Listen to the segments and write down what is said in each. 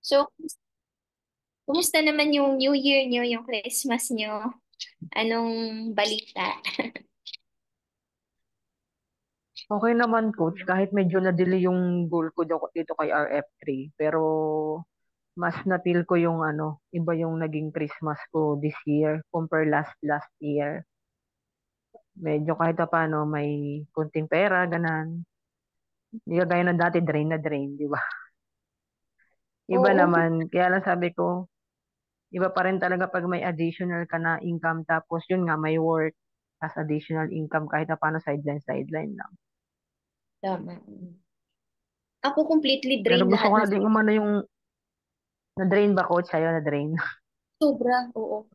So, kumusta naman yung New Year nyo, yung Christmas nyo? Anong balita? Okay naman, coach, kahit medyo na-delay yung goal ko dito kay RF3, pero mas na-feel ko yung iba yung naging Christmas ko this year compare last year. Medyo kahit pa paano may kunting pera, ganan. Hindi kagaya ng dati, drain na drain, di ba? Iba Oo, naman, kaya lang sabi ko, iba pa rin talaga pag may additional ka na income, tapos yun nga, may work as additional income kahit pa paano sideline lang. tama. Ako completely Pero drained gusto lahat ko na na din umano yung na-drain ba, coach? Sa'yo na-drain. sobra, oo.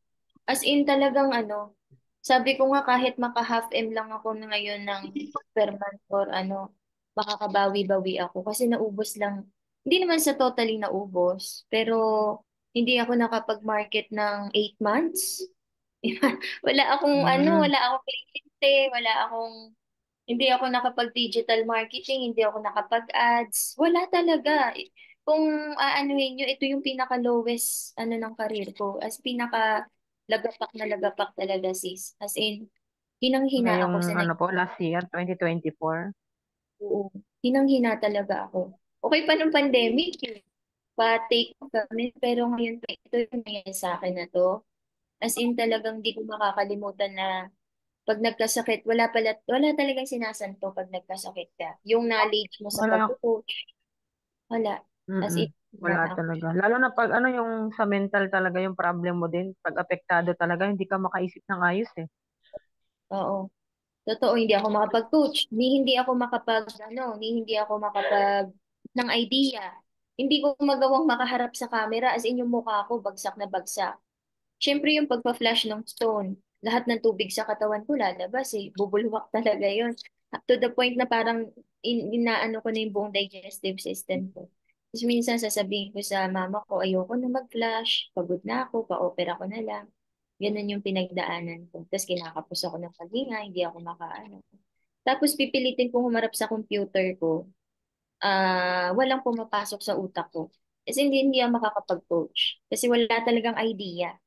As in talagang sabi ko nga kahit maka half M lang ako na ngayon ng per month or makakabawi-bawi ako kasi naubos lang. Hindi naman sa totally naubos, pero hindi ako nakapag-market ng 8 months. Mm, Wala akong kliyente, hindi ako nakapag-digital marketing, hindi ako nakapag-ads. Wala talaga. Kung aanuhin nyo, ito yung pinaka-lowest ng career ko. As pinaka-lagapak na lagapak talaga sis. As in, hinang-hina ngayong ako sa nag... last year, 2024. Oo, hinang-hina talaga ako. Okay pa nung pandemic, yun. Pa-take off kami. Pero ngayon, ito yung nangyayari sa akin na to. As in, talagang di ko makakalimutan na pag nagkasakit, wala talagang sinasanto pag nagkasakit ka. Yung knowledge mo sa Wala, pag-coach, wala. As in, wala na ako. talaga. Lalo na pag yung sa mental talaga yung problem mo din, pag apektado talaga, hindi ka makaisip ng ayos eh. Oo. Totoo, hindi ako makapag-coach. Hindi ako hindi ako makapag ng idea. Hindi ko magawang makaharap sa camera as in yung mukha ko bagsak na bagsak. Siyempre yung pagpa-flash ng stone, lahat ng tubig sa katawan ko lalabas eh. Bubulwak talaga yun. Up to the point na parang inaano ko na yung buong digestive system ko. Tapos minsan sasabihin ko sa mama ko, ayoko na mag-flash, pagod na ako, pa-opera ko na lang. Ganun yung pinagdaanan ko. Tapos kinakapos ako ng paghinga, hindi ako makaano. Tapos pipilitin kong humarap sa computer ko, walang pumapasok sa utak ko. Kasi hindi ako makakapag-coach. Kasi wala talagang idea.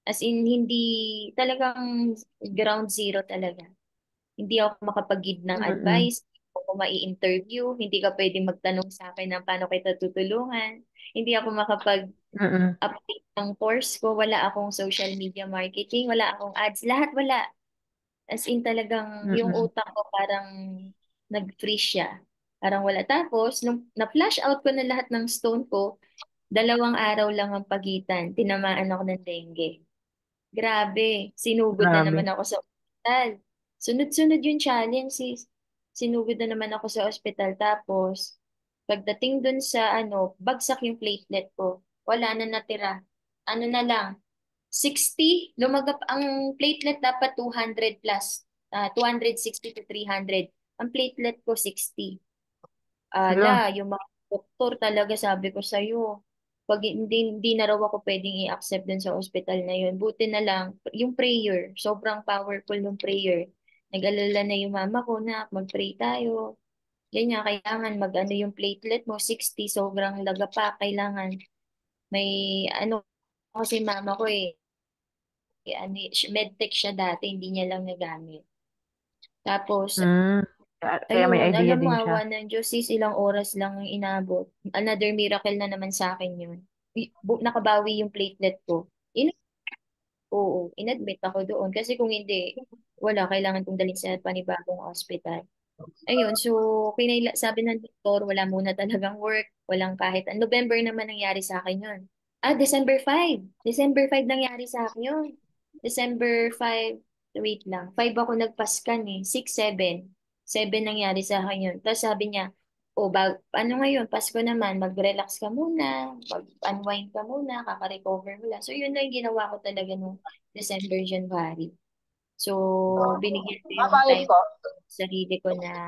As in, hindi talagang ground zero talaga. Hindi ako makapag-give ng Mm-mm. advice, hindi ako mai-interview, hindi ka pwedeng magtanong sa akin ng paano kita tutulungan, hindi ako Mm-mm. makapag-update ng course ko, wala akong social media marketing, wala akong ads, lahat wala. As in talagang yung Mm-mm. utak ko parang nag-freeze siya. Parang wala. Tapos, nung na-flash out ko na lahat ng stone ko, 2 araw lang ang pagitan, tinamaan ako ng dengue. Grabe, sinugod na naman Grabe. ako sa ospital. Sunod-sunod yung challenge, sis. Sinugod na naman ako sa ospital. Tapos, pagdating dun sa bagsak yung platelet ko. Wala na natira. Ano na lang, 60. Lumagap ang platelet dapat 200 plus. 260 to 300. Ang platelet ko 60. Hala. Ala, yung mga doktor talaga sabi ko sa'yo, pag hindi na raw ako pwedeng i-accept dun sa ospital na yun. Buti na lang, yung prayer, sobrang powerful ng prayer. Nag-alala na yung mama ko na mag-pray tayo. Ganyan, kailangan mag-ano yung platelet mo, 60, sobrang laga pa. Kailangan may kasi mama ko medtech siya dati, hindi niya lang nagamit. Tapos, Mm. Kaya may ayun, idea alam mo, din siya. awa ng Diyos, sis, ilang oras lang ang inabot. Another miracle na naman sa akin yun. Nakabawi yung platelet ko. Oo, inadmit ako doon. Kasi kung hindi, wala, kailangan kong dalhin sa panibagong hospital. Ayun, so, sabi ng doktor, wala muna talagang work, walang kahit, November naman nangyari sa akin yun. December 5. December 5 nangyari sa akin yun. December 5, wait lang, 5 ako nagpaskan eh, 6, 7. 7 nangyari sa akin yun. Tapos sabi niya, ano ngayon, Pasko naman, mag-relax ka muna, mag-unwind ka muna, kaka-recover mo lang. So, yun lang yung ginawa ko talaga nung December, January. So, binigyan ko yung time sa sarili ko na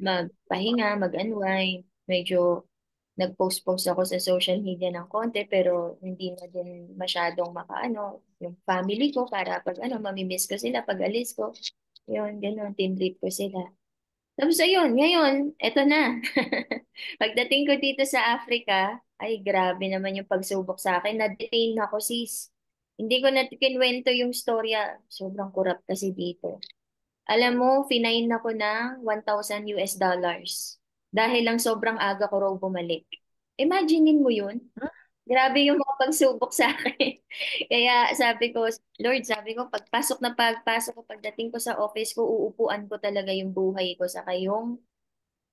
magpahinga, mag-unwind. Medyo nag-post-post ako sa social media ng konti pero hindi na din masyadong makaano yung family ko para pag mamimiss ko sila pag alis ko. Yun, ganun, team lead ko sila. Tapos ayun, ngayon, eto na. Pagdating ko dito sa Africa, ay grabe naman yung pagsubok sa akin. Na-detain ako, sis. Hindi ko na kinwento yung storya. Sobrang kurap kasi dito. Alam mo, fine ako ng 1,000 US dollars. Dahil lang sobrang aga ko raw bumalik. Imaginein mo yun? Grabe yung mga pagsubok sa akin. Kaya sabi ko, Lord, sabi ko, pagpasok ko, pagdating ko sa office ko, uupuan ko talaga yung buhay ko sa yung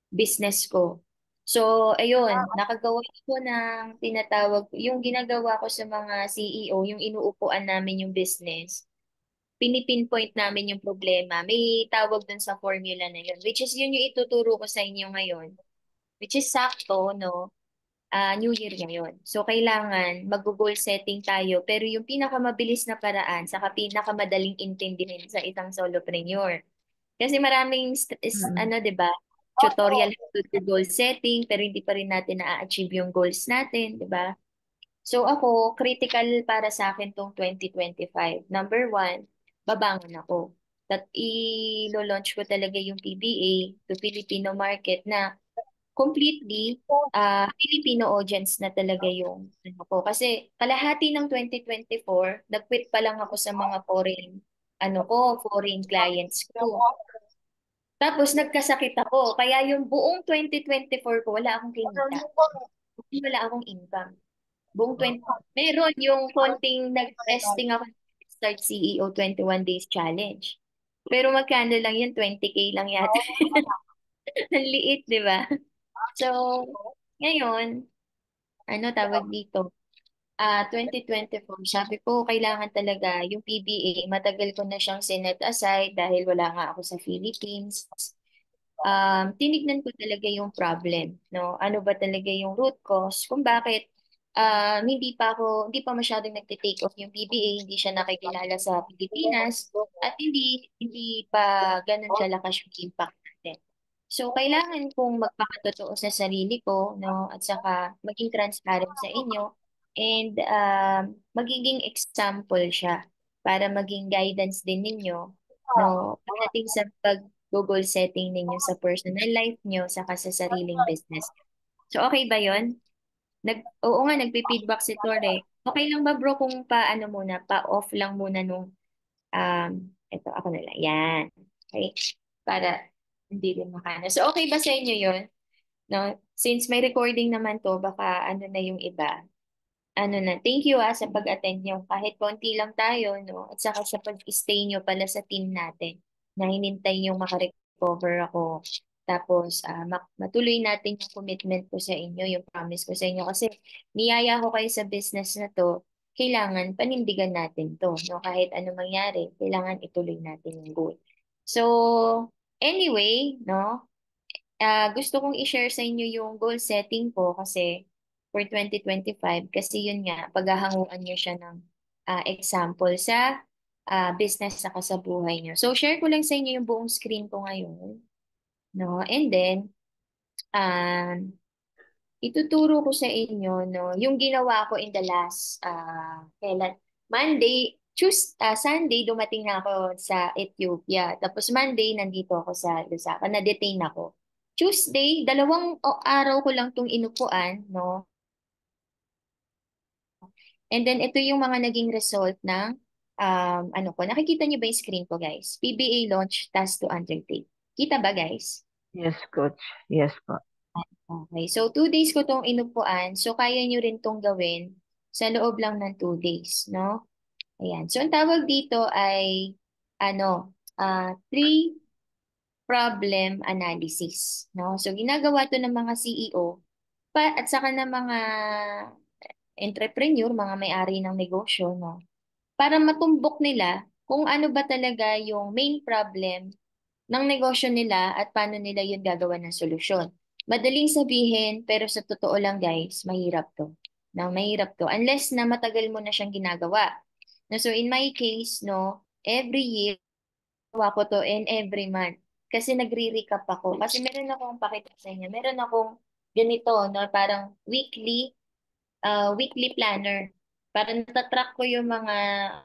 business ko. So, ayun, nakagawa ko ng tinatawag, yung ginagawa ko sa mga CEO, yung inuupuan namin yung business, pinipinpoint namin yung problema. May tawag dun sa formula na yun, which is yun yung ituturo ko sa inyo ngayon, which is sakto, no? New Year ngayon. So, kailangan mag-goal setting tayo. Pero yung pinakamabilis na paraan, saka pinakamadaling intindihin sa isang solopreneur. Kasi maraming, Mm. ano, 'di ba? Tutorial to goal setting, pero hindi pa rin natin na-achieve yung goals natin, 'di ba? So ako, critical para sa akin tong 2025. Number one, babangon ako. I-launch ko talaga yung PBA to Filipino market na completely Filipino audience na talaga yung ano ko. Kasi kalahati ng 2024, nag-quit pa lang ako sa mga foreign clients ko. Tapos nagkasakit ako. Kaya yung buong 2024 ko, wala akong kinita. Wala akong income. Buong 20, meron yung konting nag-testing ako start CEO 21 Days Challenge. Pero magkano lang yun? 20K lang yata. Ang liit, di ba? So, ngayon, ano tawag dito? 2024, sabi ko, kailangan talaga yung PBA, matagal ko na siyang sinet aside dahil wala nga ako sa Philippines. Tinignan ko talaga yung problem, no? Ano ba talaga yung root cause kung bakit hindi pa masyadong nagte-take off yung PBA, hindi siya nakikilala sa Pilipinas at hindi pa ganun kalakas yung impact natin. So, kailangan kong magpakatotoo sa sarili ko, no? At saka maging transparent sa inyo and magiging example siya para maging guidance din ninyo, no? Pagdating sa goal setting ninyo sa personal life nyo saka sa sariling business. So, okay ba yon? Oo nga, nagpi-feedback si Tore. Okay lang ba bro kung paano muna, pa-off lang muna nung, ito, ako na lang. Yan. Okay? Para hindi rin makana. So, okay ba sa inyo yon? No? Since may recording naman to, baka ano na yung iba. Ano na, thank you sa pag-attend nyo. Kahit konti lang tayo, no? At saka sa pag-stay nyo pala sa team natin na hinintay nyo makarecover ako. Tapos, matuloy natin yung commitment ko sa inyo, yung promise ko sa inyo. Kasi niyaya ko kayo sa business na to, kailangan panindigan natin to. No? Kahit ano mangyari, kailangan ituloy natin yung goal. So, anyway, no? Gusto kong i-share sa inyo yung goal setting ko kasi for 2025 kasi yun nga, paghahanguan nyo siya ng example sa business saka sa buhay nyo. So, share ko lang sa inyo yung buong screen ko ngayon. No? And then, um, ituturo ko sa inyo no, yung ginawa ko in the last, Sunday, dumating na ako sa Ethiopia. Tapos Monday, nandito ako sa Lusaka. Na-detain ako. Tuesday, dalawang araw ko lang itong inupuan, no? And then, ito yung mga naging result ng, ano ko. Nakikita niyo ba yung screen ko, guys? PBA launch, task to undertake. Kita ba, guys? Yes, coach. Yes po. Okay. So, 2 days ko itong inupuan. So, kaya nyo rin itong gawin sa loob lang ng 2 days, no? Ayan. So, ang tawag dito ay, three problem analysis. No? So, ginagawa to ng mga CEO at saka ng mga entrepreneur, mga may-ari ng negosyo, no? Para matumbok nila kung ano ba talaga yung main problem ng negosyo nila at paano nila yun gagawa ng solusyon. Madaling sabihin, pero sa totoo lang guys, mahirap to. No, mahirap to. Unless na matagal mo na siyang ginagawa. No, so in my case, no, every year, gawa ko to and every month. Kasi nagre-recap ako. Kasi meron akong pakita sa inyo. Meron akong ganito, no, parang weekly planner. Para natatrack ko yung mga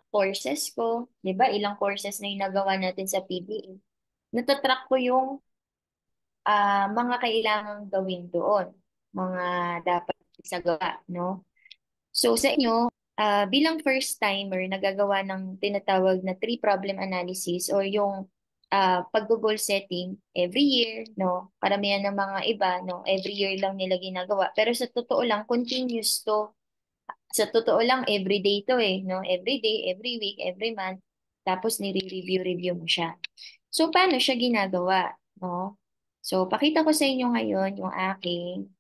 courses ko. Di ba? Ilang courses na yung nagawa natin sa PBA. Natatrack ko yung mga kailangang gawin doon, mga dapat isagawa, no? So sa inyo, bilang first timer, nagagawa ng tinatawag na three problem analysis or yung pag-goal setting every year, no? Karamihan ng mga iba, no, every year lang nila ginagawa. Pero sa totoo lang, continuous to. Sa totoo lang, every day to no? Every day, every week, every month. Tapos nire-review-review mo siya. So, paano siya ginagawa, no? So, pakita ko sa inyo ngayon yung aking,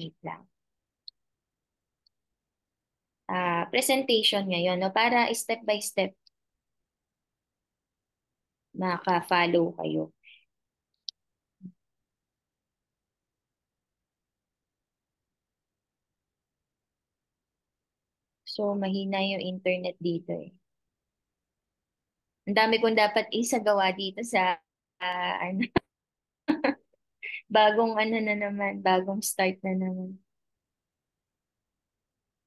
wait lang, presentation ngayon, no? Para step by step maka-follow kayo. So, mahina yung internet dito eh. Ang dami kong dapat isagawa dito sa ano, bagong ano na naman, bagong start na naman.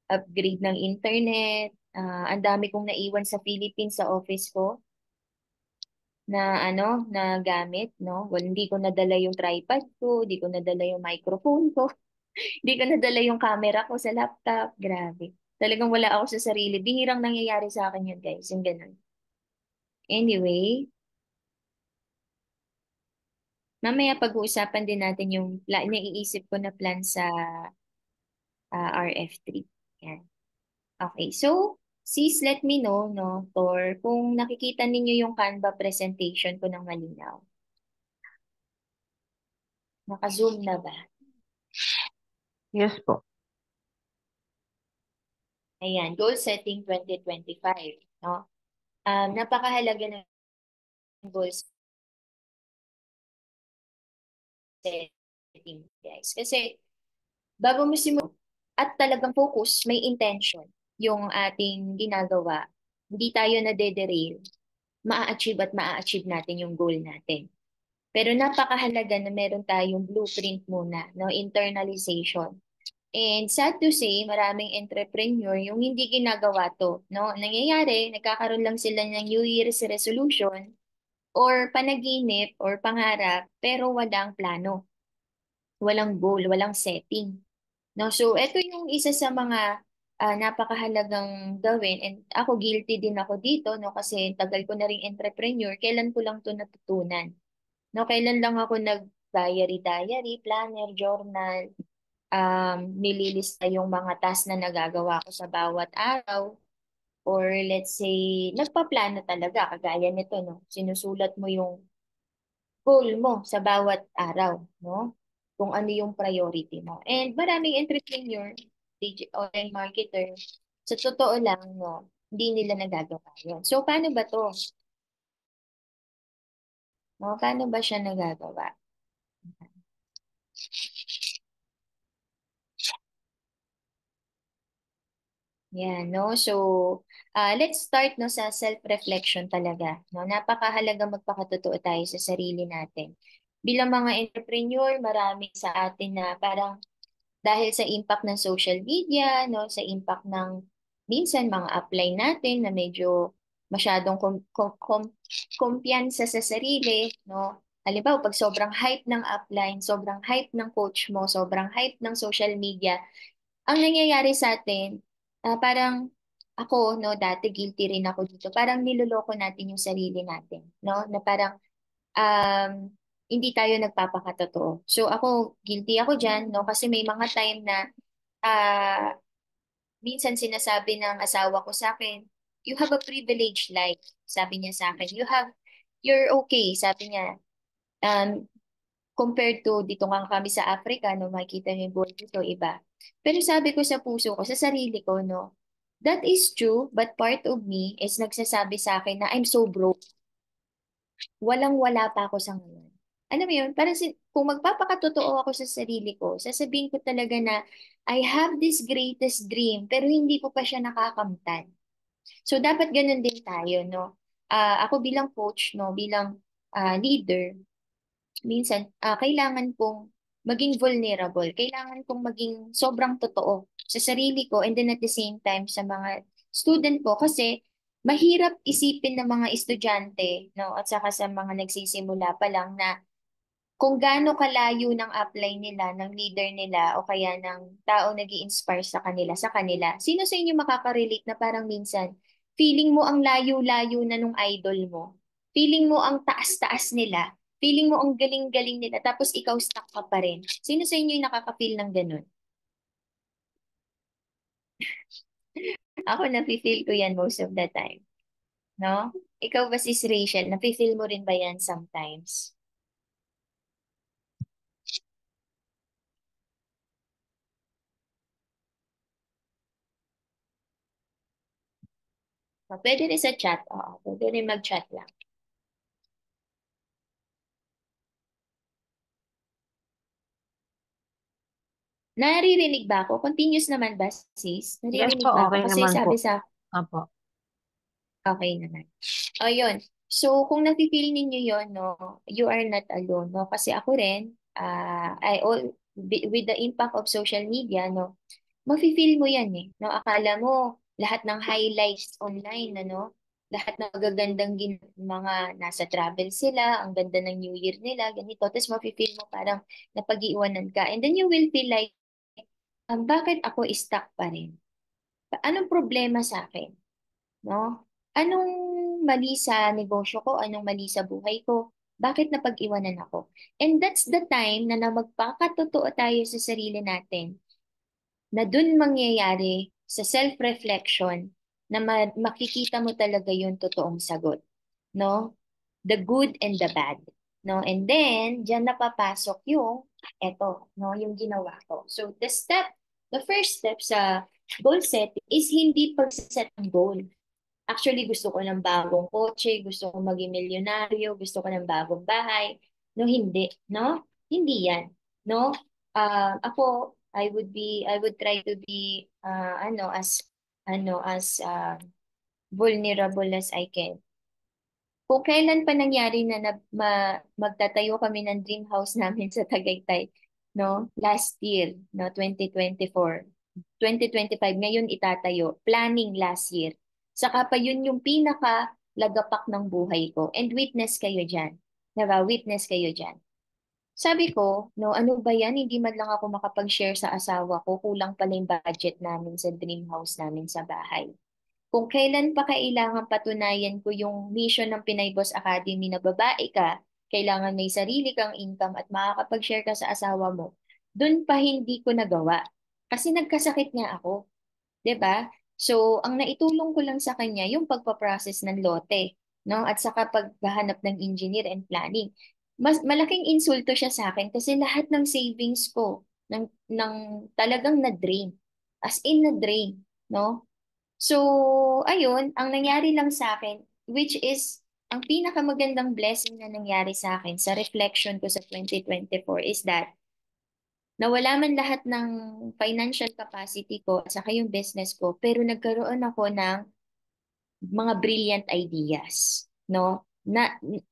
Upgrade ng internet. Ang dami kong naiwan sa Philippines sa office ko na ano, na gamit, no? Well, hindi ko nadala yung tripod ko, hindi ko nadala yung microphone ko, hindi ko nadala yung camera ko sa laptop. Grabe. Talagang wala ako sa sarili. Bihirang nangyayari sa akin yun, guys. Yung ganun. Anyway, mamaya pag-uusapan din natin yung naiisip ko na plan sa RF3. Yan. Okay, so sis, let me know, no, Tor, kung nakikita ninyo yung Canva presentation ko ng malinaw. Naka-zoom na ba? Yes po. Ayan, goal setting 2025, no? Napakahalaga ng goal setting, guys. Kasi bago mo simulan at talagang focus, may intention yung ating ginagawa, hindi tayo na-derail, maa-achieve at maa-achieve natin yung goal natin. Pero napakahalaga na meron tayong blueprint muna, no? Internalization. And sad to say, maraming entrepreneur yung hindi ginagawa to, no? Nangyayari, nagkakaroon lang sila ng New Year's resolution or panaginip or pangarap, pero walang plano, walang goal, walang setting. No, so ito yung isa sa mga napakahalagang gawin and ako guilty din ako dito no kasi tagal ko na ring entrepreneur, kailan ko lang to natutunan. No, kailan lang ako nag-diary, planner, journal, nililista yung mga task na nagagawa ko sa bawat araw or let's say nagpaplano talaga kagaya nito no. Sinusulat mo yung goal mo sa bawat araw, no? Kung ano yung priority mo. And maraming entrepreneur, online marketer, sa totoo lang, no, hindi nila nagagawa yun. So, paano ba to? No? Paano ba siya nagagawa? Yan, no? So, let's start no sa self-reflection talaga, no? Napakahalaga magpakatotoo tayo sa sarili natin. Bilang mga entrepreneur, marami sa atin na parang dahil sa impact ng social media, no, sa impact ng minsan mga upline natin na medyo masyadong kumpiyansa sa sarili, no? Halimbawa, pag sobrang hype ng upline, sobrang hype ng coach mo, sobrang hype ng social media, ang nangyayari sa atin, parang ako, no, dati guilty rin ako dito. Parang niloloko natin yung sarili natin, no? Na parang um, hindi tayo nagpapakatotoo. So ako, guilty ako dyan, no? Kasi may mga time na ah, minsan sinasabi ng asawa ko sa akin, you have a privileged life. Sabi niya sa akin, you're okay. Sabi niya, um, compared to dito nga kami sa Africa, no, makikita niyo yung buhay dito, iba. Pero sabi ko sa puso ko, sa sarili ko, no, that is true, but part of me is nagsasabi sa akin na I'm so broke. Walang-wala pa ako sa ngayon. Alam mo yun, parang kung magpapakatotoo ako sa sarili ko, sasabihin ko talaga na I have this greatest dream, pero hindi ko pa siya nakakamtan. So, dapat ganun din tayo, no? Ako bilang coach, no, bilang leader, minsan, kailangan kong maging vulnerable. Kailangan kong maging sobrang totoo sa sarili ko and then at the same time sa mga student ko kasi Mahirap isipin ng mga estudyante, no, at saka sa mga nagsisimula pa lang na kung gaano kalayo ng apply nila, ng leader nila, o kaya ng tao nag inspire sa kanila. Sino sa inyo makaka-relate na parang minsan, feeling mo ang layo-layo na nung idol mo? Feeling mo ang taas-taas nila? Feeling mo ang galing-galing nila, tapos ikaw stuck ka pa rin? Sino sa inyo yung nakaka-feel ng ganun? Ako nafe-feel ko yan most of the time. No? Ikaw ba, sis Rachel, nafe-feel mo rin ba yan sometimes? Pwede rin sa chat. Oo, pwede rin mag-chat lang. Naririnig ba ako? Continuous naman ba, sis? Yes po, Naririnig ba ako? okay Kasi naman po. sabi sa, Apo. okay naman. O, yun. So, kung nafe-feel ninyo yun, no, you are not alone, no? Kasi ako rin, with the impact of social media, no, mafe-feel mo yan eh. No? Akala mo, lahat ng highlights online, ano, lahat ng magagandang mga nasa travel sila, ang ganda ng New Year nila, ganito. Tapos mafe-feel mo parang napag-iwanan ka. And then you will feel like, bakit ako stuck pa rin? Anong problema sa akin? No? Anong mali sa negosyo ko? Anong mali sa buhay ko? Bakit napag-iwanan ako? And that's the time na magpakatotoo tayo sa sarili natin na dun mangyayari sa self-reflection na makikita mo talaga yung totoong sagot, no? The good and the bad, no? And then, diyan napapasok yung yung ginawa ko. So, the first step sa goal set is hindi pag-set ng goal. Actually, gusto ko ng bagong kotse, gusto ko maging milyonaryo, gusto ko ng bagong bahay. No, hindi, no? Hindi yan, no? Ako, I would try to be, as vulnerable as I can. Kung kailan pa nangyari na, magtatayo kami ng dream house namin sa Tagaytay, no? Last year, no, 2024. 2025, ngayon itatayo. Planning last year. Saka pa yun yung pinaka lagapak ng buhay ko. And witness kayo dyan. Diba? Witness kayo dyan. Sabi ko, no, ano ba yan? Hindi man lang ako makapag-share sa asawa ko. Kulang pala yung budget namin sa dream house namin sa bahay. Kung kailan pa kailangan patunayan ko yung mission ng Pinay Boss Academy na babae ka, kailangan may sarili kang income at makakapag-share ka sa asawa mo, dun pa hindi ko nagawa. Kasi nagkasakit nga ako. 'Di ba? So, ang naitulong ko lang sa kanya yung pagpaprocess ng lote, no? At saka paghahanap ng engineer and planning. Mas malaking insulto siya sa akin kasi lahat ng savings ko ng talagang na-drain. As in na-drain, no? So, ayun, ang nangyari lang sa akin, which is ang pinakamagandang blessing na nangyari sa akin sa reflection ko sa 2024 is that nawala man lahat ng financial capacity ko at saka yung business ko, pero nagkaroon ako ng mga brilliant ideas, no?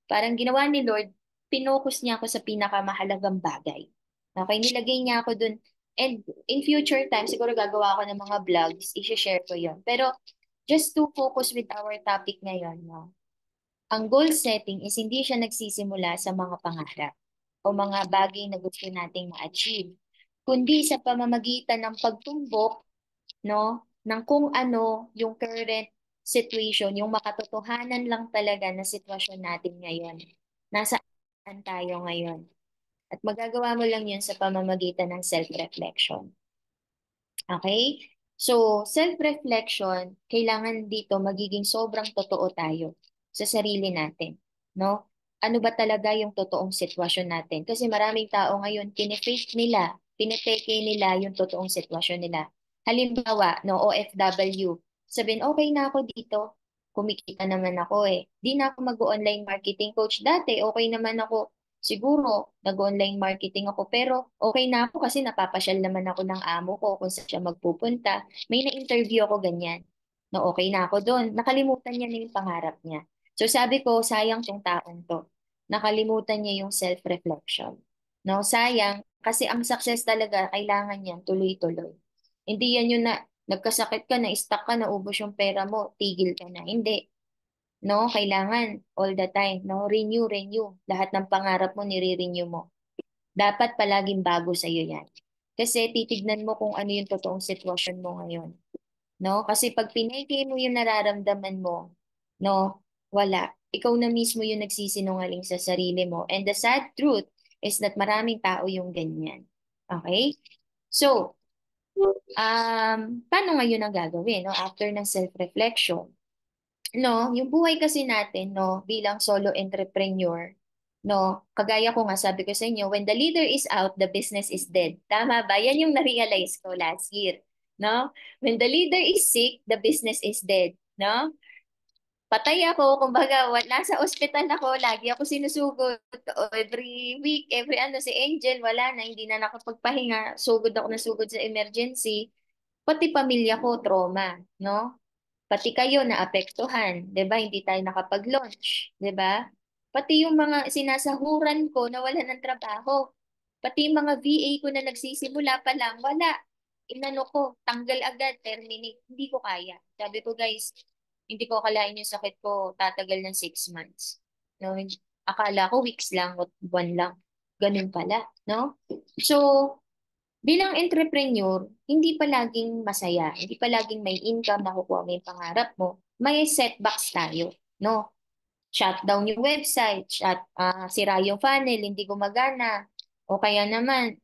Parang ginawa ni Lord, pinokus niya ako sa pinakamahalagang bagay. Okay, nilagay niya ako dun. And in future time, siguro gagawa ako ng mga vlogs, i-share ko yon. Pero just to focus with our topic ngayon, no? Ang goal setting is hindi siya nagsisimula sa mga pangarap o mga bagay na gusto nating ma-achieve, kundi sa pamamagitan ng pagtumbok, no, ng kung ano yung current situation, yung makatotohanan lang talaga na sitwasyon natin ngayon. Nasaan tayo ngayon? At magagawa mo lang yun sa pamamagitan ng self-reflection. Okay? So, self-reflection, kailangan dito magiging sobrang totoo tayo sa sarili natin, no? Ano ba talaga yung totoong sitwasyon natin? Kasi maraming tao ngayon, pinifake nila, pinipeke nila yung totoong sitwasyon nila. Halimbawa, no, OFW, sabihin, okay na ako dito, kumikita naman ako eh. Di na ako mag-online marketing coach. Dati, okay naman ako. Siguro, nag-online marketing ako, pero okay na ako kasi napapasyal naman ako ng amo ko kung saan siya magpupunta. May na-interview ako ganyan. Na okay na ako doon. Nakalimutan niya na yung pangarap niya. So sabi ko, sayang tong taong to. Nakalimutan niya yung self-reflection. No, sayang kasi ang success talaga kailangan niyan tuloy-tuloy. Hindi yan yung na Nagkasakit ka, na-stuck ka, naubos yung pera mo, tigil ka na. Hindi. No, kailangan all the time, no? Renew, renew. Lahat ng pangarap mo, nire-renew mo. Dapat palaging bago sa iyo 'yan. Kasi titignan mo kung ano yung totoong sitwasyon mo ngayon, no? Kasi pag pineke mo yung nararamdaman mo, no, wala. Ikaw na mismo yung nagsisinungaling sa sarili mo. And the sad truth is that maraming tao yung ganyan. Okay? So, paano ngayon ang gagawin, no? After ng self-reflection, no, yung buhay kasi natin, no, bilang solo entrepreneur, no, kagaya ko nga sabi ko sa inyo, when the leader is out, the business is dead. Tama ba? Yan yung na-realize ko last year, no? When the leader is sick, the business is dead, no? Patay ako, kumbaga, nasa ospital ako, lagi ako sinusugod. Every week, every ano, si Angel, wala na, hindi na nakapagpahinga. Sugod ako na sugod sa emergency. Pati pamilya ko, trauma, no? Pati kayo naapektuhan, 'di ba? Hindi tayo nakapag-launch, 'di ba? Pati yung mga sinasahuran ko na wala ng trabaho. Pati yung mga VA ko na nagsisimula pa lang, wala. Inano ko, tanggal agad, terminate. Hindi ko kaya. Sabi ko, guys, hindi ko akalain yung sakit ko tatagal ng 6 months. No? Akala ko weeks lang o buwan lang. Ganun pala, no? So, bilang entrepreneur, hindi palaging masaya, hindi palaging may income, nakukuha mo yung pangarap mo. May setbacks tayo, no? Shutdown yung website, sira yung funnel, hindi gumagana. O kaya naman,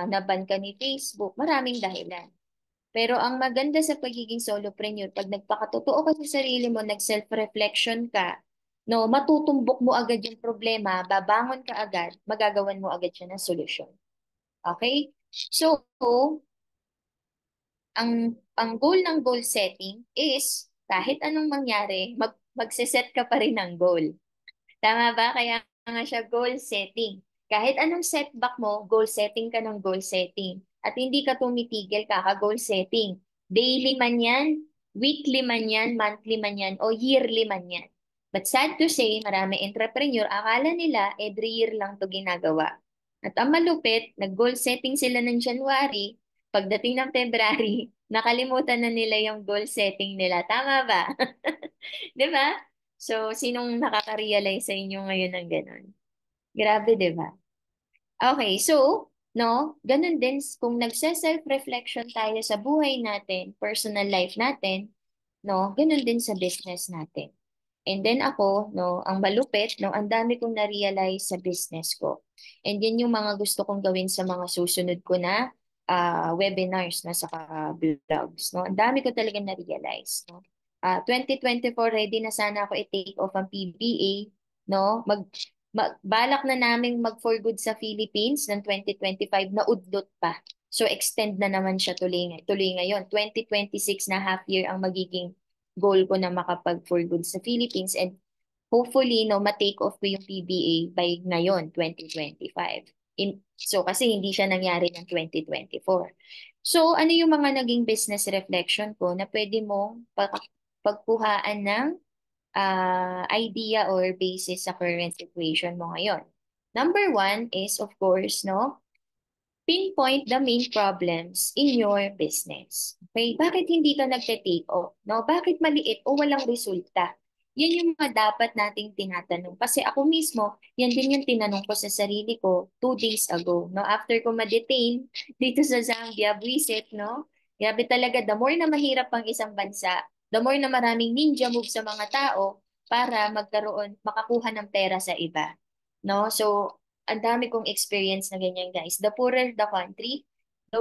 naban ka ni Facebook, maraming dahilan. Pero ang maganda sa pagiging solopreneur, pag nagpakatotoo ka sa sarili mo, nag-self-reflection ka, no, matutumbok mo agad yung problema, babangon ka agad, magagawan mo agad siya ng solusyon. Okay? So, ang goal ng goal setting is kahit anong mangyari, magse-set ka pa rin ng goal. Tama ba? Kaya nga siya goal setting. Kahit anong setback mo, goal setting ka ng goal setting. At hindi ka tumitigil, kaka-goal setting. Daily man yan, weekly man yan, monthly man yan, o yearly man yan. But sad to say, marami entrepreneur, akala nila every year lang to ginagawa. At ang malupit, nag-goal setting sila ng January, pagdating ng February, nakalimutan na nila yung goal setting nila. Tama ba? Di ba? So, sinong nakaka-realize sa inyo ngayon ng ganun? Grabe, di ba? Okay, so, no, ganun din kung nagse-self-reflection tayo sa buhay natin, personal life natin, no, ganun din sa business natin. And then ako, no, ang malupit, no, ang dami kong na-realize sa business ko. And yan yung mga gusto kong gawin sa mga susunod ko na webinars na saka vlogs, no. Ang dami ko talaga na-realize, no. 2024 ready na sana ako i-take off ang PBA, no. Balak na naming mag for good sa Philippines ng 2025 na udlot pa. So extend na naman siya tuloy ngayon. 2026 na half year ang magiging goal ko na makapag for good sa Philippines, and hopefully no ma-take off ko yung PBA by ngayon 2025. So kasi hindi siya nangyari ng 2024. So ano yung mga naging business reflection ko na pwede mo pagkuhaan ng idea or basis sa current situation mo ngayon. Number one is, of course, no, pinpoint the main problems in your business. Okay? Bakit hindi ka nagte-take off? No? Bakit maliit o walang resulta? Yan yung mga dapat nating tinatanong. Kasi ako mismo, yan din yung tinanong ko sa sarili ko 2 days ago. No? After ko ma-detain dito sa Zambia, visit, no? Grabe talaga, the more na mahirap ang isang bansa, the more na maraming ninja move sa mga tao para makakuha ng pera sa iba. No? So, ang dami kong experience na ganyan, guys. The poorer the country, the,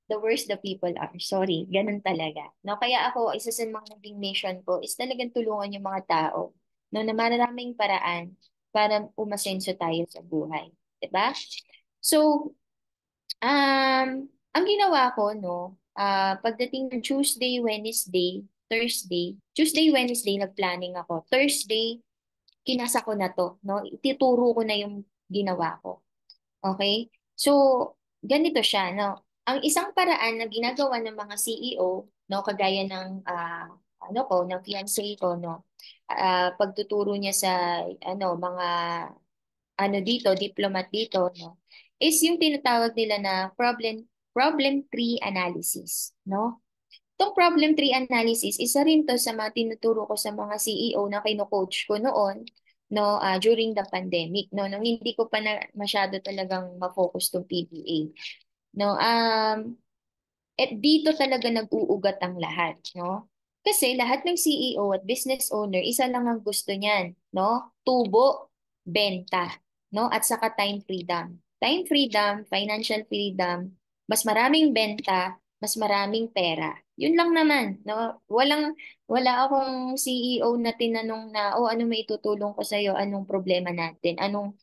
the worse the people are. Sorry, ganun talaga. No, kaya ako, isa sa mga naging mission ko is talagang tulungan yung mga tao, no, na maraming paraan para umasenso tayo sa buhay. 'Di ba? So, ang ginawa ko, no, pagdating ng Tuesday, Wednesday, nag-planning ako. Thursday, kinasa ko na to, no? Ituturo ko na yung ginawa ko. Okay? So, ganito siya, no? Ang isang paraan na ginagawa ng mga CEO, no, kagaya ng ng fiancé ko, no, pagtuturo niya sa mga diplomat dito, no, is yung tinatawag nila na problem tree analysis, no? Itong problem tree analysis, isa rin to sa mga tinuturo ko sa mga CEO na kino-coach ko noon, no, during the pandemic, no, nung hindi ko pa na masyado talagang ma-focus tong PBA. No, at dito talaga nag-uugat ang lahat, no? Kasi lahat ng CEO at business owner, isa lang ang gusto niyan, no? Tubo, benta, no? At saka time freedom. Time freedom, financial freedom, mas maraming benta, mas maraming pera. Yun lang naman, no? Wala akong CEO na tinanong na, oh, ano may tutulong ko sa'yo? Anong problema natin? Anong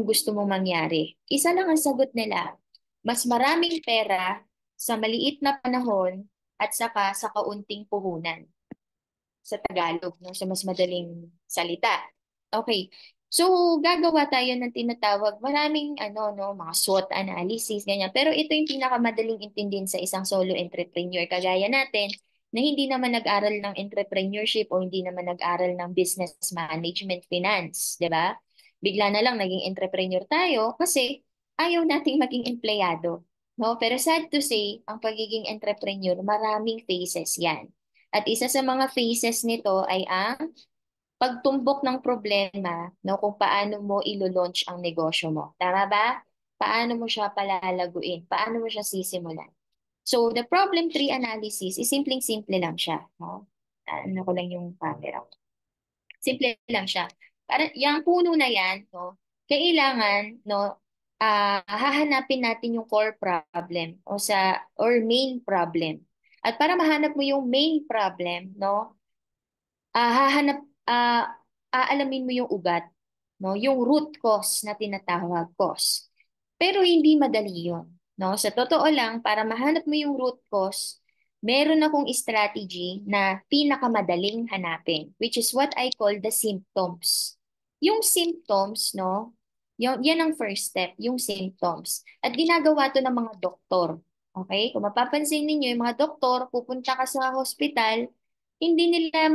gusto mo mangyari? Isa lang ang sagot nila. Mas maraming pera sa maliit na panahon at saka sa kaunting puhunan sa Tagalog, no? Sa mas madaling salita. Okay. So, gagawa tayo ng tinatawag, maraming no, mga SWOT analysis, ganyan. Pero ito yung pinakamadaling intindihin sa isang solo entrepreneur, kagaya natin, na hindi naman nag-aral ng entrepreneurship o hindi naman nag-aral ng business management finance, di ba? Bigla na lang naging entrepreneur tayo kasi ayaw nating maging empleyado. No? Pero sad to say, ang pagiging entrepreneur, maraming phases yan. At isa sa mga phases nito ay ang pagtumbok ng problema, no, kung paano mo ilo-launch ang negosyo mo. Tama ba? Paano mo siya palalaguin? Paano mo siya sisimulan? So, the problem tree analysis is simpleng-simple lang siya. No? Ano ko lang yung camera. Simple lang siya. Para yung puno na yan, no, kailangan, no, hahanapin natin yung core problem or main problem. At para mahanap mo yung main problem, no, hahanap, aalamin mo yung ugat, no? Yung root cause na tinatawag cause. Pero hindi madali yun, no? Sa totoo lang, para mahanap mo yung root cause, meron akong strategy na pinakamadaling hanapin, which is what I call the symptoms. Yung symptoms, no? Yan ang first step, yung symptoms. At ginagawa to ng mga doktor. Okay? Kung mapapansin ninyo, yung mga doktor, pupunta ka sa hospital, hindi nila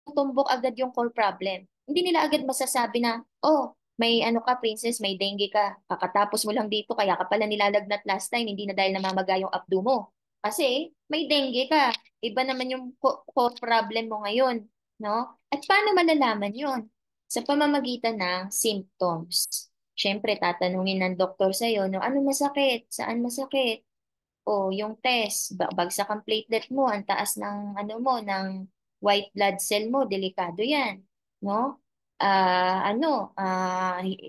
tumbok agad yung core problem. Hindi nila agad masasabi na, oh, may ano ka, princess, may dengue ka. Kakatapos mo lang dito, kaya ka pala nilalagnat last time, hindi na dahil namamaga yung abdo mo. Kasi may dengue ka. Iba naman yung core problem mo ngayon, no? At paano malalaman yun? Sa pamamagitan ng symptoms. Siyempre, tatanungin ng doktor sa'yo, no, ano masakit? Saan masakit? O yung test, bagsak ang platelet mo, ang taas ng ano mo, ng white blood cell mo, delikado 'yan, no?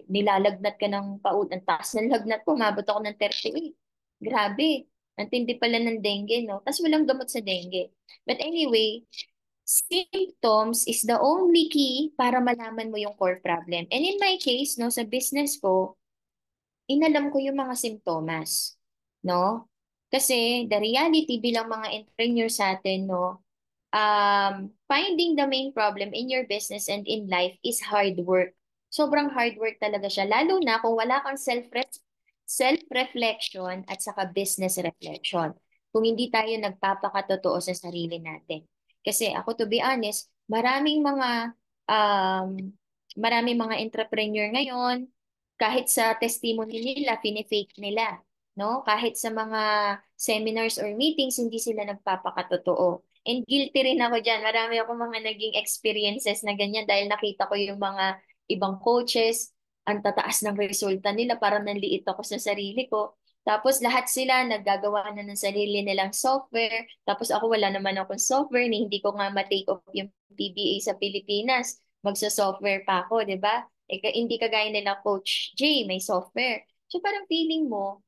Nilalagnat ka ng ang taas ng lagnat ko, umabot ako ng 38. Grabe. Ang tindi pala ng dengue, no? Tapos walang gamot sa dengue. But anyway, symptoms is the only key para malaman mo yung core problem. And in my case, no, sa business ko, inalam ko yung mga simptomas, no? Kasi the reality bilang mga entrepreneur sa atin, no, finding the main problem in your business and in life is hard work. Sobrang hard work talaga siya, lalo na kung wala kang self-reflection at saka business reflection. Kung hindi tayo nagpapakatotoo sa sarili natin. Kasi ako, to be honest, um, maraming mga entrepreneur ngayon, kahit sa testimony nila, fine-fake nila. No? Kahit sa mga seminars or meetings, hindi sila nagpapakatotoo. And guilty rin ako dyan. Marami ako mga naging experiences na ganyan dahil nakita ko yung mga ibang coaches, ang tataas ng resulta nila, parang nanliit ako sa sarili ko. Tapos lahat sila naggagawa na ng sarili nilang software. Tapos ako wala naman akong software, ni hindi ko nga ma-take off yung PBA sa Pilipinas. Magsa-software pa ako, di ba? Hindi kagaya nila Coach J, may software. So parang feeling mo,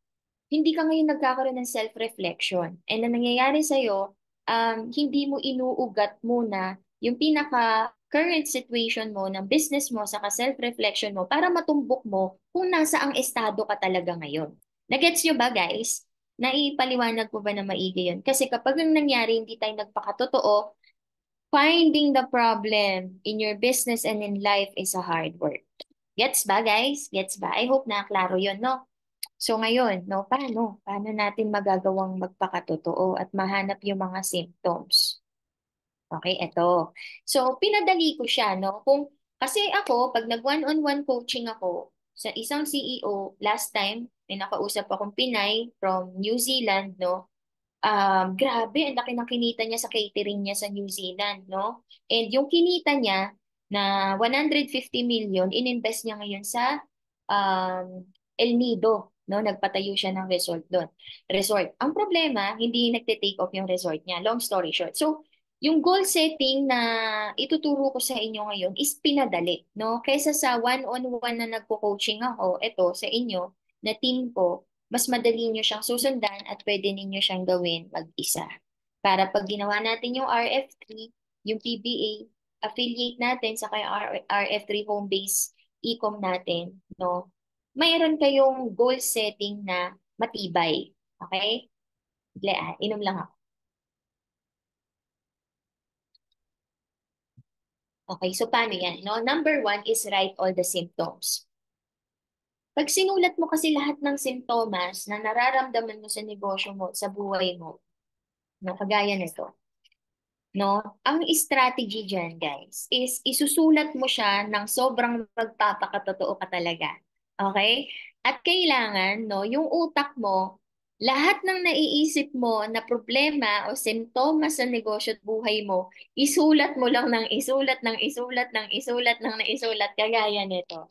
hindi ka ngayon nagkakaroon ng self-reflection. And ang nangyayari sa'yo, hindi mo inuugat muna yung pinaka-current situation mo ng business mo saka self-reflection mo para matumbok mo kung nasa ang estado ka talaga ngayon. Nagets nyo ba, guys? Naipaliwanag ko ba na maigi yun? Kasi kapag yung nangyari, hindi tayo nagpakatotoo, finding the problem in your business and in life is a hard work. Gets ba, guys? Gets ba? I hope na klaro yun, no? So ngayon, no, paano natin magagawang magpakatotoo at mahanap yung mga symptoms? Okay, eto. So pinadali ko siya, no? Kasi ako, pag nag one-on-one coaching ako, sa isang CEO, last time, may nakausap akong Pinay from New Zealand, no? Grabe, ang laki ng kinita niya sa catering niya sa New Zealand, no? And yung kinita niya na 150 million, ininvest niya ngayon sa El Nido, no? Nagpatayo siya ng resort doon. Resort. Ang problema, hindi nagte-take off yung resort niya. Long story short. So, yung goal setting na ituturo ko sa inyo ngayon is pinadali, no? Kaysa sa one-on-one na nagko-coaching ako, ito sa inyo, na team ko, mas madali nyo siyang susundan at pwede ninyo siyang gawin mag-isa. Para pag ginawa natin yung RF3, yung PBA, affiliate natin sa kay RF3 home base e-com natin, no? Mayroon kayong goal setting na matibay. Okay? Inom lang ako. Okay, so paano yan? No? Number one is write all the symptoms. Pag sinulat mo kasi lahat ng simptomas na nararamdaman mo sa negosyo mo, sa buhay mo, no, kagaya nito, no? Ang strategy dyan, guys, is isusulat mo siya ng sobrang magpapakatotoo ka talaga. Okay? At kailangan, no, yung utak mo, lahat ng naiisip mo na problema o simptomas sa negosyo at buhay mo, isulat mo lang ng isulat, ng isulat, ng isulat, ng naisulat, kagaya nito.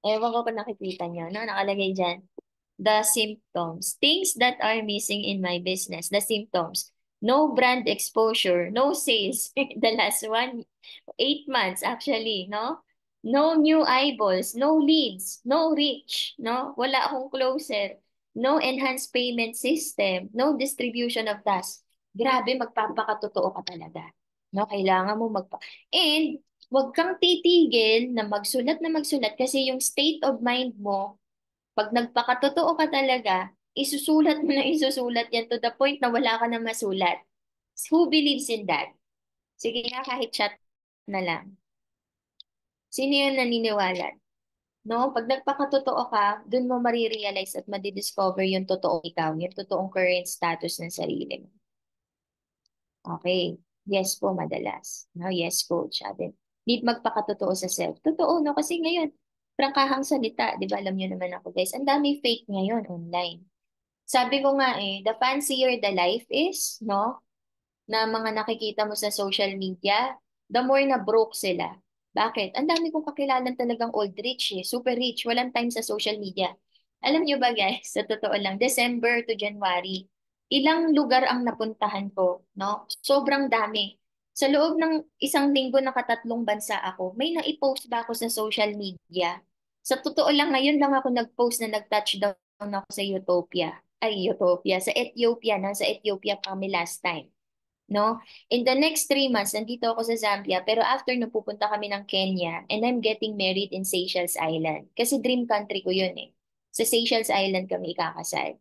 Ewan ko kung nakikita nyo, no? Nakalagay dyan. The symptoms. Things that are missing in my business. The symptoms. No brand exposure. No sales. The last 8 months actually, no? No new eyeballs. No leads. No reach. No? Wala akong closer. No enhanced payment system. No distribution of tasks. Grabe, magpapakatotoo ka talaga. No? Kailangan mo And, huwag kang titigil na magsulat kasi yung state of mind mo pag nagpakatotoo ka talaga, isusulat mo na isusulat yan to the point na wala ka na masulat. Who believes in that? Sige nga, kahit chat na lang. Sino yung naniniwala? No? Pag nagpakatotoo ka, dun mo marirealize at madidiscover yung totoong ikaw, yung totoong current status ng sarili mo. Okay. Yes po, madalas. No, yes, coach. Sabi, need magpakatotoo sa self. Totoo, no? Kasi ngayon, prangkahang salita, di ba? Alam niyo naman ako, guys. Ang dami fake ngayon online. Sabi ko nga the fancier the life is, no, na mga nakikita mo sa social media, the more na broke sila. Bakit? Ang dami kong kakilalan talagang old rich super rich, walang time sa social media. Alam niyo ba guys, sa totoo lang, December to January, ilang lugar ang napuntahan ko, no? Sobrang dami. Sa loob ng isang linggo nakatatlong bansa ako, may naipost ba ako sa social media? Sa totoo lang, ngayon lang ako nag-post na nag-touchdown ako sa Ethiopia, sa Ethiopia, nasa Ethiopia kami last time. No? In the next 3 months, nandito ako sa Zambia, pero after nung pupunta kami ng Kenya, and I'm getting married in Seychelles Island. Kasi dream country ko yun eh. Sa Seychelles Island kami ikakasal.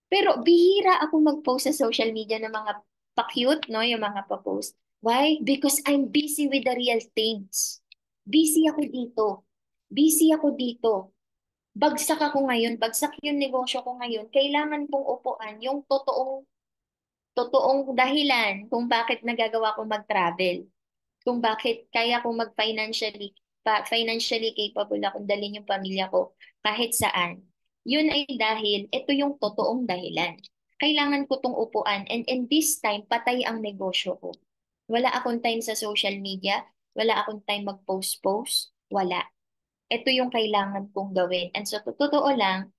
Pero bihira ako mag-post sa social media ng mga pa-cute, no? Yung mga pa-post. Why? Because I'm busy with the real things. Busy ako dito. Busy ako dito. Bagsak ako ngayon, bagsak yung negosyo ko ngayon, kailangan kong upuan yung totoong dahilan kung bakit nagagawa kong mag-travel, kung bakit kaya kong financially capable akong dalhin yung pamilya ko kahit saan. Yun ay dahil ito yung totoong dahilan. Kailangan ko tong upuan and this time patay ang negosyo ko. Wala akong time sa social media, wala akong time mag-post-post, wala. Ito yung kailangan kong gawin. And so, totoo lang,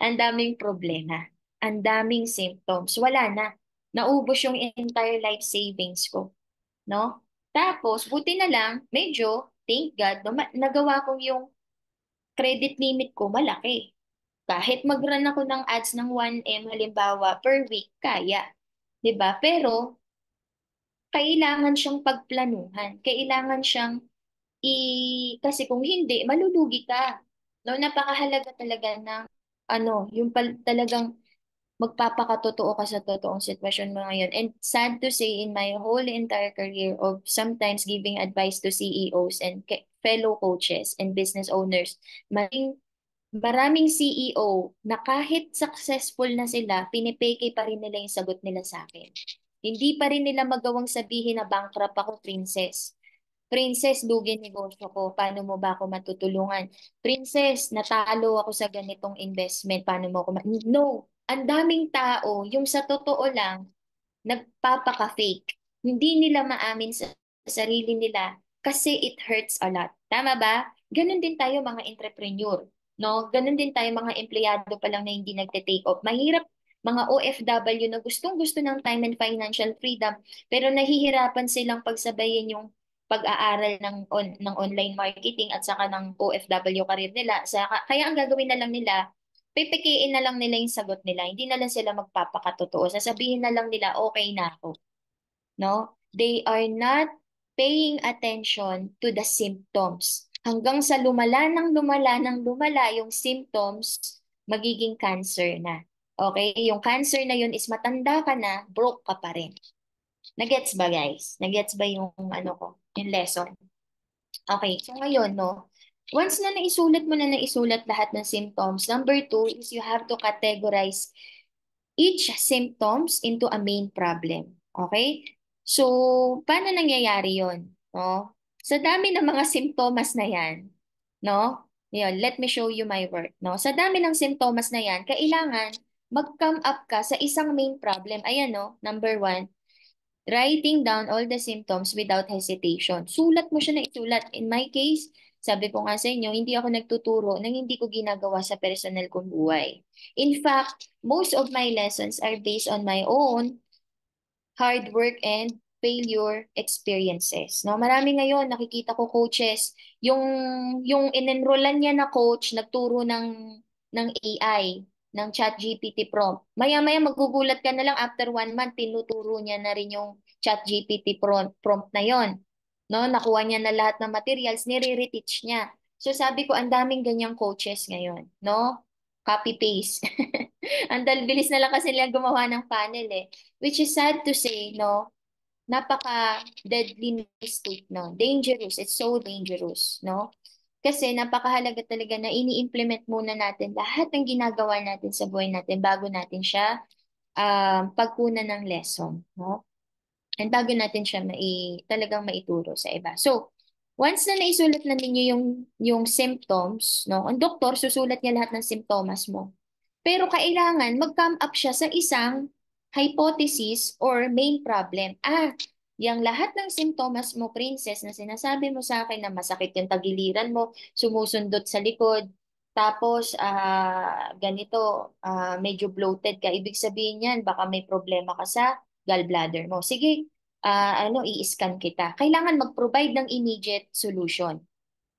ang daming problema. Ang daming symptoms. Wala na. Naubos yung entire life savings ko. No? Tapos, buti na lang, medyo, thank God, no, nagawa kong yung credit limit ko malaki. Kahit mag-run ako ng ads ng 1M halimbawa per week, kaya. 'Di ba? Pero, kailangan siyang pagplanuhan. Kailangan siyang kasi kung hindi, malulugi ka. No, napakahalaga talaga ng yung talagang magpapakatotoo ka sa totoong sitwasyon mo ngayon. And sad to say, in my whole entire career of sometimes giving advice to CEOs and fellow coaches and business owners, maraming CEO na kahit successful na sila, pinipeke pa rin nila yung sagot nila sa akin. Hindi pa rin nila magawang sabihin na bankrupt ako, princess. Princess, lugi negosyo ko. Paano mo ba ako matutulungan? Princess, natalo ako sa ganitong investment. Paano mo ako No! Ang daming tao, yung sa totoo lang, nagpapaka-fake. Hindi nila maamin sa sarili nila kasi it hurts a lot. Tama ba? Ganon din tayo mga entrepreneur. No? Ganon din tayo mga empleyado pa lang na hindi nagte-take off. Mahirap mga OFW na gustong-gusto ng time and financial freedom pero nahihirapan silang pagsabayin yung pag-aaral ng online marketing at saka ng OFW career nila. Kaya ang gagawin na lang nila, pipikiin na lang nila yung sagot nila. Hindi na lang sila magpapakatotoo. Sasabihin na lang nila, okay na ako. No? They are not paying attention to the symptoms. Hanggang sa lumala ng lumala yung symptoms, magiging cancer na. Okay? Yung cancer na yun is matanda ka na, broke ka pa rin. Nagets ba guys? Nagets ba yung ano ko, yung lesson? Okay, so ngayon, no, once na naisulat lahat ng symptoms, number two is you have to categorize each symptoms into a main problem. Okay? So, paano nangyayari yon? No? Sa dami ng mga simptomas na yan, no? Yun, let me show you my work. No? Sa dami ng simptomas na yan, kailangan mag-come up ka sa isang main problem. Ayan, no? Number one, writing down all the symptoms without hesitation. Sulat mo siya na isulat. In my case, sabi ko nga sa inyo, hindi ako nagtuturo nang hindi ko ginagawa sa personal kong buhay. In fact, most of my lessons are based on my own hard work and failure experiences. No, marami ngayon nakikita ko coaches, yung inenrollan niya na coach nagturo ng AI, ng ChatGPT prompt. Maya-maya magugulat ka na lang after 1 month tinuturo niya na rin yung ChatGPT prompt na yon. No, nakuha niya na lahat ng materials, nire-reteach niya. So sabi ko, ang daming ganyang coaches ngayon, no? Copy paste. Ang bilis na lang kasi nila gumawa ng panel eh. Which is sad to say, no? Napaka-deadly mistake, no? Dangerous. It's so dangerous, no? Kasi napakahalaga talaga na ini-implement muna natin lahat ng ginagawa natin sa buhay natin bago natin siya pagkunan ng lesson, no? And bago natin siya talagang maituro sa iba. So, once na naisulat na ninyo yung symptoms, no? Ang doktor, susulat niya lahat ng simptomas mo. Pero kailangan mag-come up siya sa isang hypothesis or main problem. Yung lahat ng simptomas mo, princess, na sinasabi mo sa akin na masakit yung tagiliran mo, sumusundot sa likod, tapos ganito, medyo bloated ka. Ibig sabihin yan, baka may problema ka sa gallbladder mo. Sige, i-scan kita. Kailangan mag-provide ng immediate solution.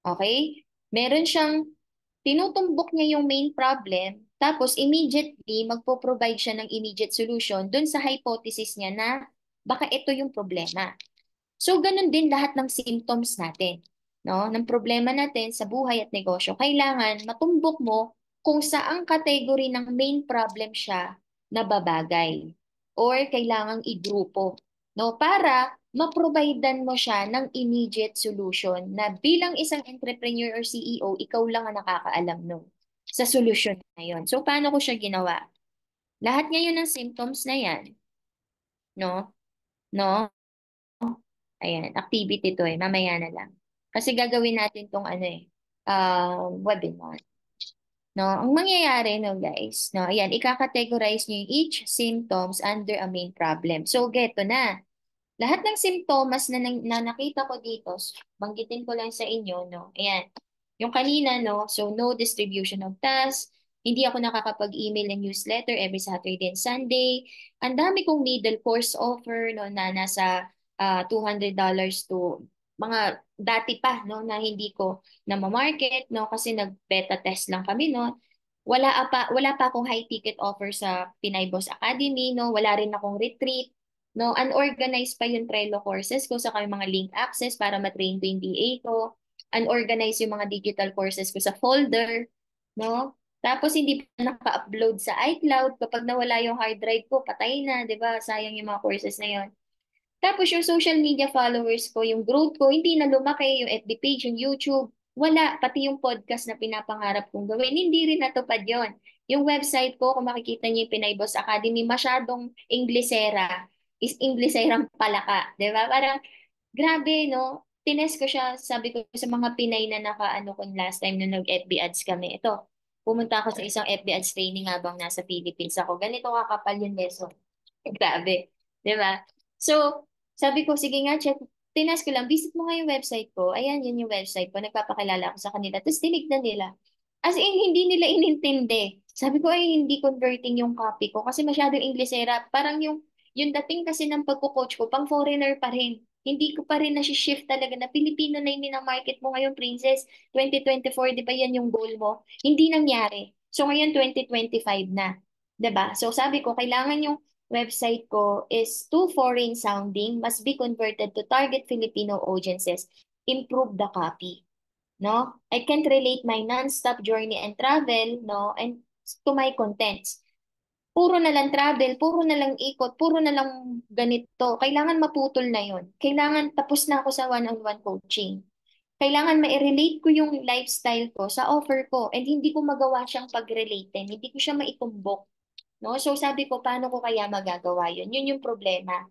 Okay? Meron siyang tinutumbok niya yung main problem, tapos immediately magpo-provide siya ng immediate solution dun sa hypothesis niya na baka ito yung problema. So, ganun din lahat ng symptoms natin, no? Ng problema natin sa buhay at negosyo. Kailangan matumbok mo kung saang category ng main problem siya nababagay or kailangang igrupo, no? Para ma-providean mo siya ng immediate solution na bilang isang entrepreneur or CEO, ikaw lang ang nakakaalam no sa solution na yon. So, paano ko siya ginawa? Lahat ngayon ng symptoms na yan, no? No? Ayan, activity to eh. Mamaya na lang. Kasi gagawin natin tong webinar. No, ang mangyayari no guys, no, ayan, ika-categorize niyo yung each symptoms under a main problem. So, geto na. Lahat ng simptomas na nakita ko dito, banggitin ko lang sa inyo, no? Ayan. Yung kanina, no? So, no distribution of tasks. Hindi ako nakakapag-email ng newsletter every Saturday and Sunday. Ang dami kong middle course offer, no, na nasa $200 to mga dati pa, no, na hindi ko na ma-market, no, kasi nag-beta test lang kami, no. Wala pa akong high ticket offer sa Pinay Boss Academy, no. Wala rin akong retreat. No, unorganized pa yung Trello courses ko sa yung mga link access para matrain ko yung DA ko. Unorganized yung mga digital courses ko sa folder, no? Tapos hindi pa naka-upload sa iCloud. Kapag nawala yung hard drive ko, patay na, 'di ba? Sayang yung mga courses na yon. Tapos yung social media followers ko, yung growth ko, hindi na lumaki, yung FB page, yung YouTube, wala. Pati yung podcast na pinapangarap kong gawin, hindi rin natupad yon. Yung website ko, kung makikita niyo yung Pinay Boss Academy, masyadong Inglesera, is Ingleserang palaka. Di ba? Parang, grabe, no? tines ko siya, sabi ko sa mga Pinay na nakaano ko last time na nag-FB ads kami. Ito, pumunta ako sa isang FB ads training habang nasa Philippines ako. Ganito kakapal yung lesson. Grabe. Di ba? So, sabi ko, sige nga, check. Tinas ko lang, visit mo nga yung website ko. Ayan, yun yung website ko. Nagpapakilala ako sa kanila. Tapos tinignan nila. As in, hindi nila inintindi. Sabi ko, ay, hindi converting yung copy ko. Kasi masyadong Inglesera. Parang yung dating kasi ng pagko-coach ko, pang foreigner pa rin. Hindi ko pa rin nasi-shift talaga na Pilipino na yung minamarket mo ngayon, Princess. 2024, di ba yan yung goal mo? Hindi nangyari. So ngayon, 2025 na. 'Di ba? So sabi ko, kailangan yung website ko is too foreign sounding, must be converted to target Filipino audiences, improve the copy, no? I can't relate my non-stop journey and travel, no, and to my contents. Puro na lang travel, puro na lang ikot, puro na lang ganito. Kailangan maputol na yon. Kailangan tapos na ako sa one-on-one coaching. Kailangan ma-relate ko yung lifestyle ko sa offer ko and hindi ko magawa siyang pag-relaten. Hindi ko siya maitumbok, no? So sabi ko, paano ko kaya magagawa yun? Yun yung problema,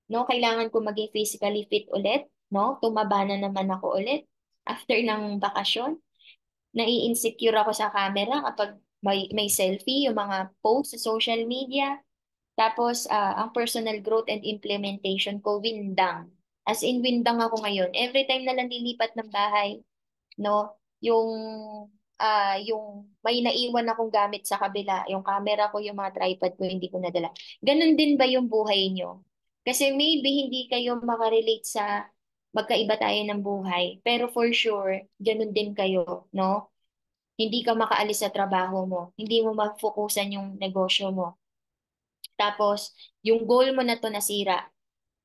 no? Kailangan ko maging physically fit ulit, no? Tumaba na naman ako ulit after ng bakasyon. Nai-insecure ako sa camera kapag may selfie, yung mga posts sa social media. Tapos, ang personal growth and implementation ko, windang. As in, windang ako ngayon. Every time na lang lilipat ng bahay, no? Yung may naiwan akong gamit sa kabila, yung camera ko, yung mga tripod ko, hindi ko nadala. Ganon din ba yung buhay nyo? Kasi maybe hindi kayo makarelate sa magkaiba tayo ng buhay, pero for sure, ganon din kayo, no? Hindi ka makaalis sa trabaho mo, hindi mo mafokusan yung negosyo mo. Tapos, yung goal mo na to nasira,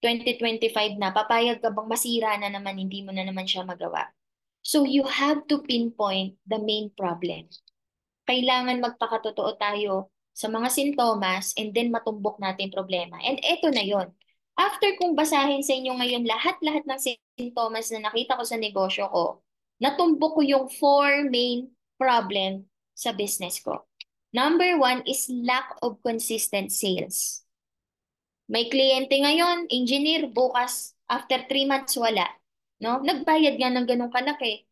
2025 na, papayag ka bang masira na naman, hindi mo na naman siya magawa? So you have to pinpoint the main problem. Kailangan magpakatotoo tayo sa mga sintomas and then matumbok natin yung problema. And eto na yon. After kong basahin sa inyo ngayon lahat-lahat ng sintomas na nakita ko sa negosyo ko, natumbok ko yung four main problem sa business ko. Number one is lack of consistent sales. May kliyente ngayon, engineer, bukas, after 3 months, wala. No? Nagbayad nga ng ganong kalaki.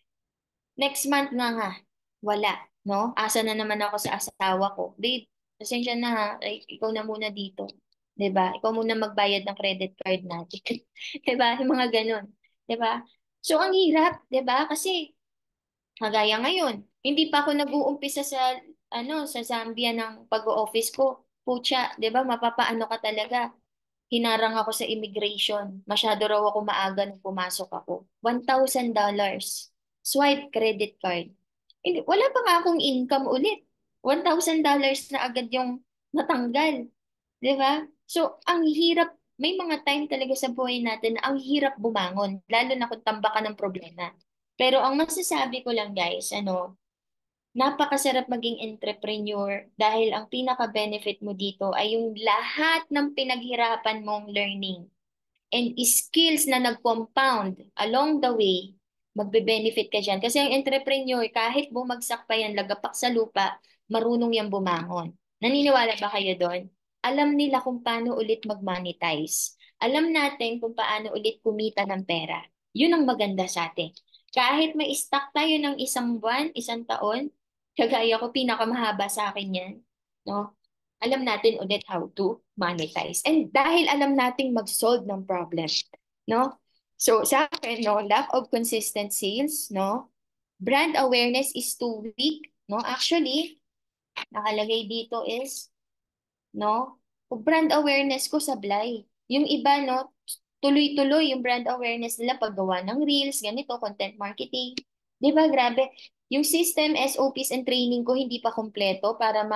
Next month nga, wala, no? Asa na naman ako sa asawa ko. Babe, pasensya na ha. Ay, ikaw na muna dito. 'Di ba? Ikaw muna magbayad ng credit card natin. 'Di ba? Yung mga ganon. 'Di ba? So, ang hirap, 'di ba? Kasi, kagaya ngayon, hindi pa ako nag-uumpisa sa, sa Zambia ng pag-office ko. Pucha, 'di ba? Mapapaano ka talaga. Hinarang ako sa immigration. Masyado raw ako maaga nung pumasok ako. $1,000. Swipe credit card. Hindi, wala pa nga akong income ulit. $1,000 na agad yung natanggal. Di ba? So, ang hirap, may mga time talaga sa buhay natin na ang hirap bumangon, lalo na kung tambakan ng problema. Pero ang masasabi ko lang guys, napakasarap maging entrepreneur dahil ang pinaka-benefit mo dito ay yung lahat ng pinaghirapan mong learning and skills na nag-compound along the way, magbe-benefit ka dyan. Kasi ang entrepreneur, kahit bumagsak pa yan, lagapak sa lupa, marunong yan bumangon. Naniniwala ba kayo doon? Alam nila kung paano ulit mag-monetize. Alam natin kung paano ulit kumita ng pera. Yun ang maganda sa atin. Kahit may stock tayo ng isang buwan, isang taon, kagaya ko, pinakamahaba sa akin yan, no? Alam natin ulit how to monetize. And dahil alam nating mag-solve ng problem, no? So sa akin, no, lack of consistent sales, no? Brand awareness is too weak, no? Actually, nakalagay dito is, no? Brand awareness ko sablay. Yung iba, no, tuloy-tuloy yung brand awareness nila paggawa ng reels, ganito, content marketing. Di ba, grabe? Yung system, SOPs and training ko hindi pa kompleto para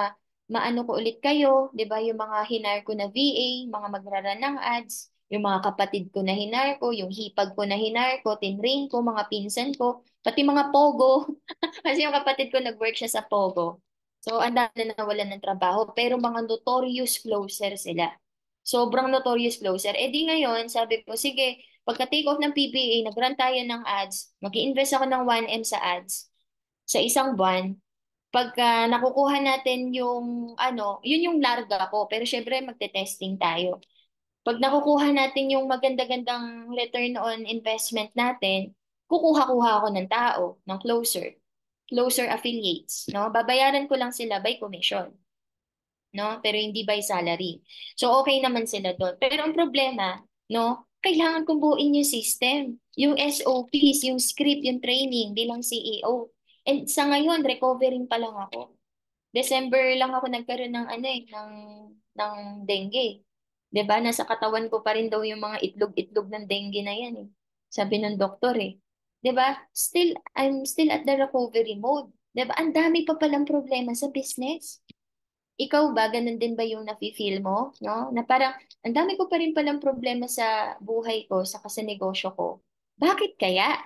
maano ko ulit kayo, di ba? Yung mga hinar ko na VA, mga magraran ng ads, yung mga kapatid ko na hinar ko, yung hipag ko na hinar ko, tinrain ko, mga pinsan ko, pati mga pogo. Kasi yung kapatid ko nag-work siya sa pogo. So, ang dami na nawalan ng trabaho, pero mga notorious closer sila. Sobrang notorious closer. Eh di ngayon, sabi ko, sige, pagka-take off ng PBA, nag-run tayo ng ads, mag-i-invest ako ng 1M sa ads sa isang buwan. Pagka nakukuha natin yung, yun yung larga ko. Pero syempre, magte-testing tayo. Pag nakukuha natin yung maganda-gandang return on investment natin, kukuha-kuha ako ng tao, ng closer affiliates, no? Babayaran ko lang sila by commission, no? Pero hindi by salary. So okay naman sila doon. Pero ang problema, no? Kailangan kong buuin yung system, yung SOPs, yung script, yung training bilang CEO. And sa ngayon, recovering pa lang ako. December lang ako nagkaroon ng ano ng dengue. 'Di ba? Nasa katawan ko pa rin daw yung mga itlog-itlog ng dengue na yan eh. Sabi ng doktor eh. 'Di ba? I'm still at the recovery mode. 'Di ba? Ang dami pa palang problema sa business. Ikaw ba, ganun din ba yung nafe-feel mo, no? Na parang ang dami ko pa rin palang problema sa buhay ko, sa negosyo ko. Bakit kaya?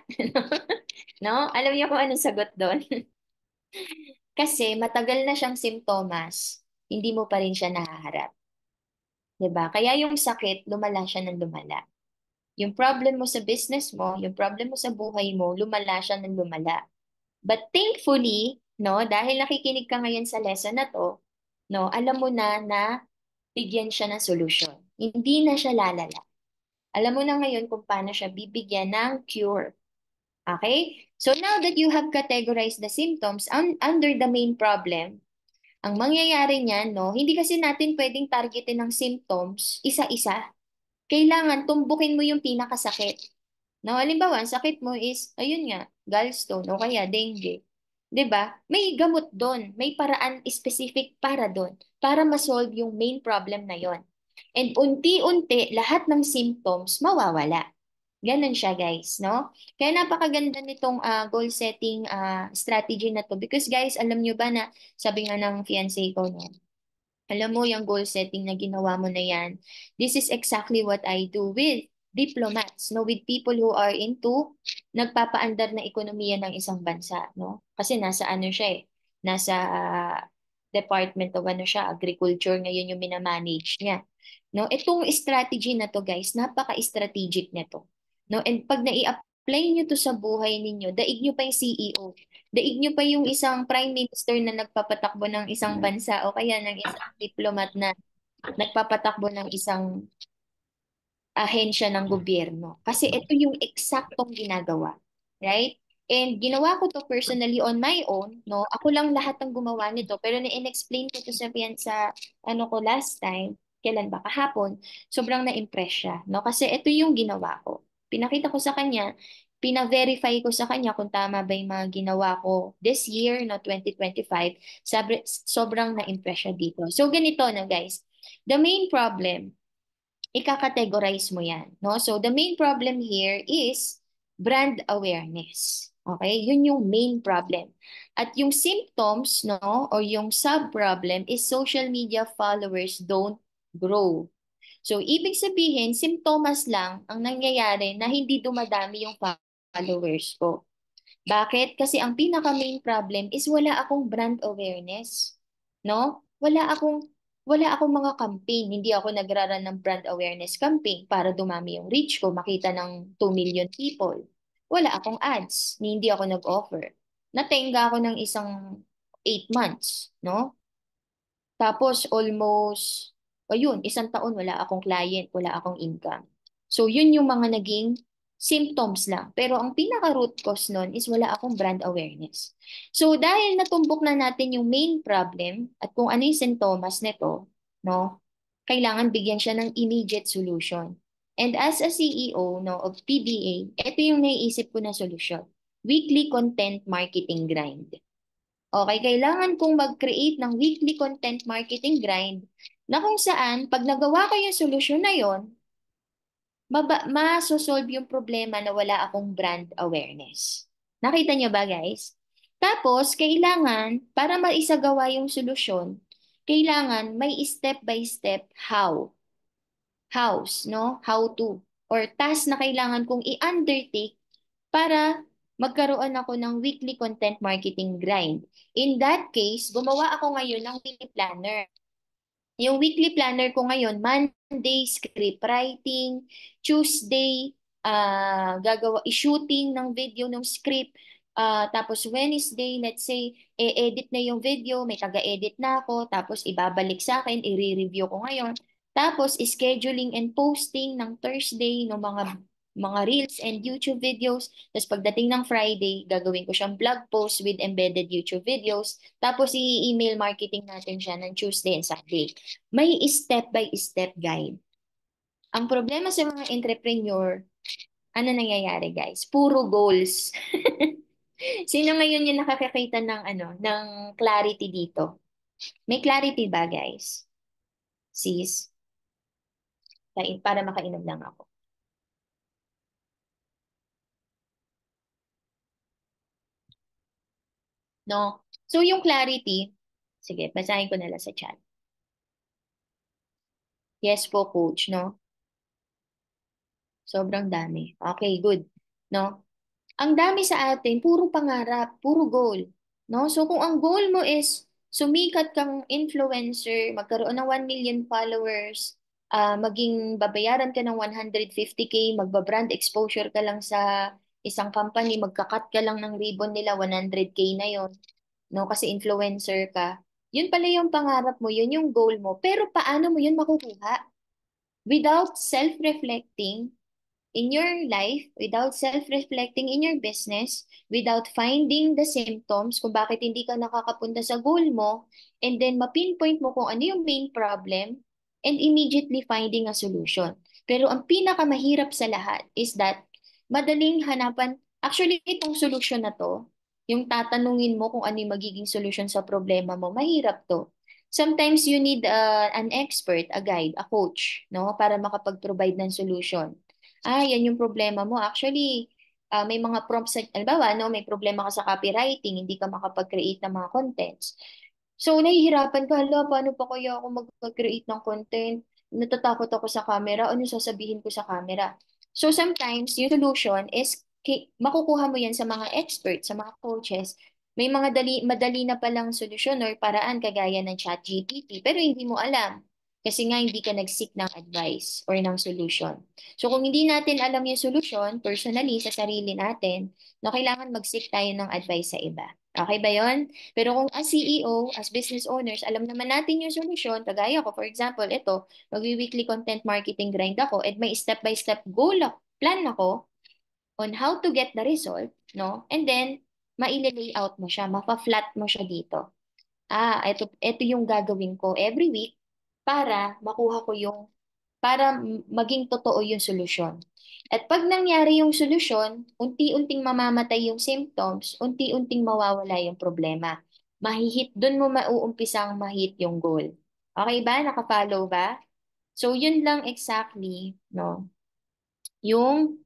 No? Alam niyo kung anong sagot doon? Kasi matagal na siyang simptomas, hindi mo pa rin siya nahaharap. 'Di ba? Kaya yung sakit, lumala siya ng lumala. Yung problem mo sa business mo, yung problem mo sa buhay mo, lumala siya ng lumala. But thankfully, no, dahil nakikinig ka ngayon sa lesson na to, no, alam mo na bigyan siya ng solusyon. Hindi na siya lalala. Alam mo na ngayon kung paano siya bibigyan ng cure. Okay? So now that you have categorized the symptoms under the main problem, ang mangyayari niyan, no, hindi kasi natin pwedeng targetin ng symptoms isa-isa. Kailangan tumbukin mo yung pinakasakit. No, halimbawa, ang sakit mo is, ayun nga, gallstone o kaya dengue. 'Di ba? May gamot doon, may paraan specific para doon, para ma-solve yung main problem na yon. And unti-unti, lahat ng symptoms mawawala. Ganun siya, guys, no? Kaya napakaganda nitong goal setting strategy na to. Because guys, alam nyo ba na, sabi nga ng fiancé ko, no? Alam mo, yung goal setting na ginawa mo na yan, this is exactly what I do with diplomats, no? With people who are into nagpapaandar na ekonomiya ng isang bansa, no? Kasi nasa ano siya eh, nasa Department of ano siya, Agriculture ngayon yung minamanage niya. No? Itong strategy na to, guys, napaka-strategic nito. No? And pag nai-apply nyo to sa buhay ninyo, daig nyo pa yung CEO, daig nyo pa yung isang prime minister na nagpapatakbo ng isang bansa o kaya ng isang diplomat na nagpapatakbo ng isang ahensya ng gobyerno. Kasi ito yung eksaktong ginagawa. Right? And ginawa ko to personally on my own, no? Ako lang lahat ng gumawa nito, pero na-explain ko to sa ano ko last time, kailan ba kahapon, sobrang na-impress siya, no? Kasi ito yung ginawa ko. Pinakita ko sa kanya, pina-verify ko sa kanya kung tama ba yung mga ginawa ko this year, no, 2025. Sobrang na-impress siya dito. So ganito na guys, the main problem ika-categorize mo yan, no? So the main problem here is brand awareness. Okay? Yun yung main problem. At yung symptoms, no, or yung sub-problem is social media followers don't grow. So ibig sabihin, simptomas lang ang nangyayari na hindi dumadami yung followers ko. Bakit? Kasi ang pinaka-main problem is wala akong brand awareness. No? Wala akong mga campaign. Hindi ako nagraran ng brand awareness campaign para dumami yung reach ko, makita ng 2 million people. Wala akong ads, hindi ako nag-offer. Natenga ako ng isang 8 months, no? Tapos almost, ayun, isang taon wala akong client, wala akong income. So yun yung mga naging symptoms lang. Pero ang pinaka-root cause nun is wala akong brand awareness. So dahil natumbok na natin yung main problem at kung ano yung sintomas nito, no, kailangan bigyan siya ng immediate solution. And as a CEO, no, of PBA, ito yung naiisip ko na solusyon. Weekly content marketing grind. Okay, kailangan kong mag-create ng weekly content marketing grind na kung saan, pag nagawa ko yung solusyon na yon, ma-solve yung problema na wala akong brand awareness. Nakita niyo ba, guys? Tapos, kailangan, para maisagawa yung solusyon, kailangan may step by step hows, no? How to, or task na kailangan kong i-undertake para magkaroon ako ng weekly content marketing grind. In that case, gumawa ako ngayon ng weekly planner. Yung weekly planner ko ngayon, Monday, script writing, Tuesday, i-shooting ng video ng script, tapos Wednesday, let's say, e-edit na yung video, may taga-edit na ako, tapos ibabalik sa akin, i-review ko ngayon. Tapos, scheduling and posting ng Thursday ng mga reels and YouTube videos. Tapos pagdating ng Friday, gagawin ko siyang blog post with embedded YouTube videos. Tapos i-email marketing natin siya ng Tuesday and Saturday. May step-by-step guide. Ang problema sa mga entrepreneur, ano nangyayari guys? Puro goals. Sino ngayon yung nakakakita ng ng clarity dito? May clarity ba guys? Sis, para makainom lang ako. No? So yung clarity, sige, basahin ko na lang sa chat. Yes po, coach, no? Sobrang dami. Okay, good. No? Ang dami sa atin, puro pangarap, puro goal. No? So kung ang goal mo is sumikat kang influencer, magkaroon ng 1 million followers, maging babayaran ka ng 150K, magba-brand exposure ka lang sa isang company, magkakat ka lang ng ribbon nila, 100K na yon, no? Kasi influencer ka. Yun pala yung pangarap mo, yun yung goal mo. Pero paano mo yun makukuha? Without self-reflecting in your life, without self-reflecting in your business, without finding the symptoms kung bakit hindi ka nakakapunta sa goal mo, and then mapinpoint mo kung ano yung main problem, and immediately finding a solution. Pero ang pinakamahirap sa lahat is that madaling hanapan, actually itong solution na to, yung tatanungin mo kung ano yung magiging solution sa problema mo, mahirap to. Sometimes you need an expert, a guide, a coach, no, para makapag-provide ng solution. Yan yung problema mo. Actually, may mga prompts, halimbawa, no, may problema ka sa copywriting, hindi ka makapag-create ng mga contents. So, nahihirapan ka, hala, paano pa kaya ako mag-create ng content? Natatakot ako sa camera, ano sasabihin ko sa camera? So, sometimes, yung solution is, makukuha mo yan sa mga experts, sa mga coaches. May mga madali na palang solusyon or paraan kagaya ng ChatGPT, pero hindi mo alam. Kasi nga hindi ka nag-seek ng advice or ng solution. So kung hindi natin alam yung solution, personally, sa sarili natin, no, kailangan mag-seek tayo ng advice sa iba. Okay ba yon? Pero kung as CEO, as business owners, alam naman natin yung solution, kagaya ko, for example, ito, magwi-weekly content marketing grind ako, and may step-by-step goal, plan ako on how to get the result, no? And then, maile-layout mo siya, mapa-flat mo siya dito. Ito yung gagawin ko every week para makuha ko para maging totoo yung solusyon. At pag nangyari yung solusyon, unti-unting mamamatay yung symptoms, unti-unting mawawala yung problema. Doon mo mauumpisang mahit yung goal. Okay ba? Nakafollow ba? So, yun lang exactly, no? Yung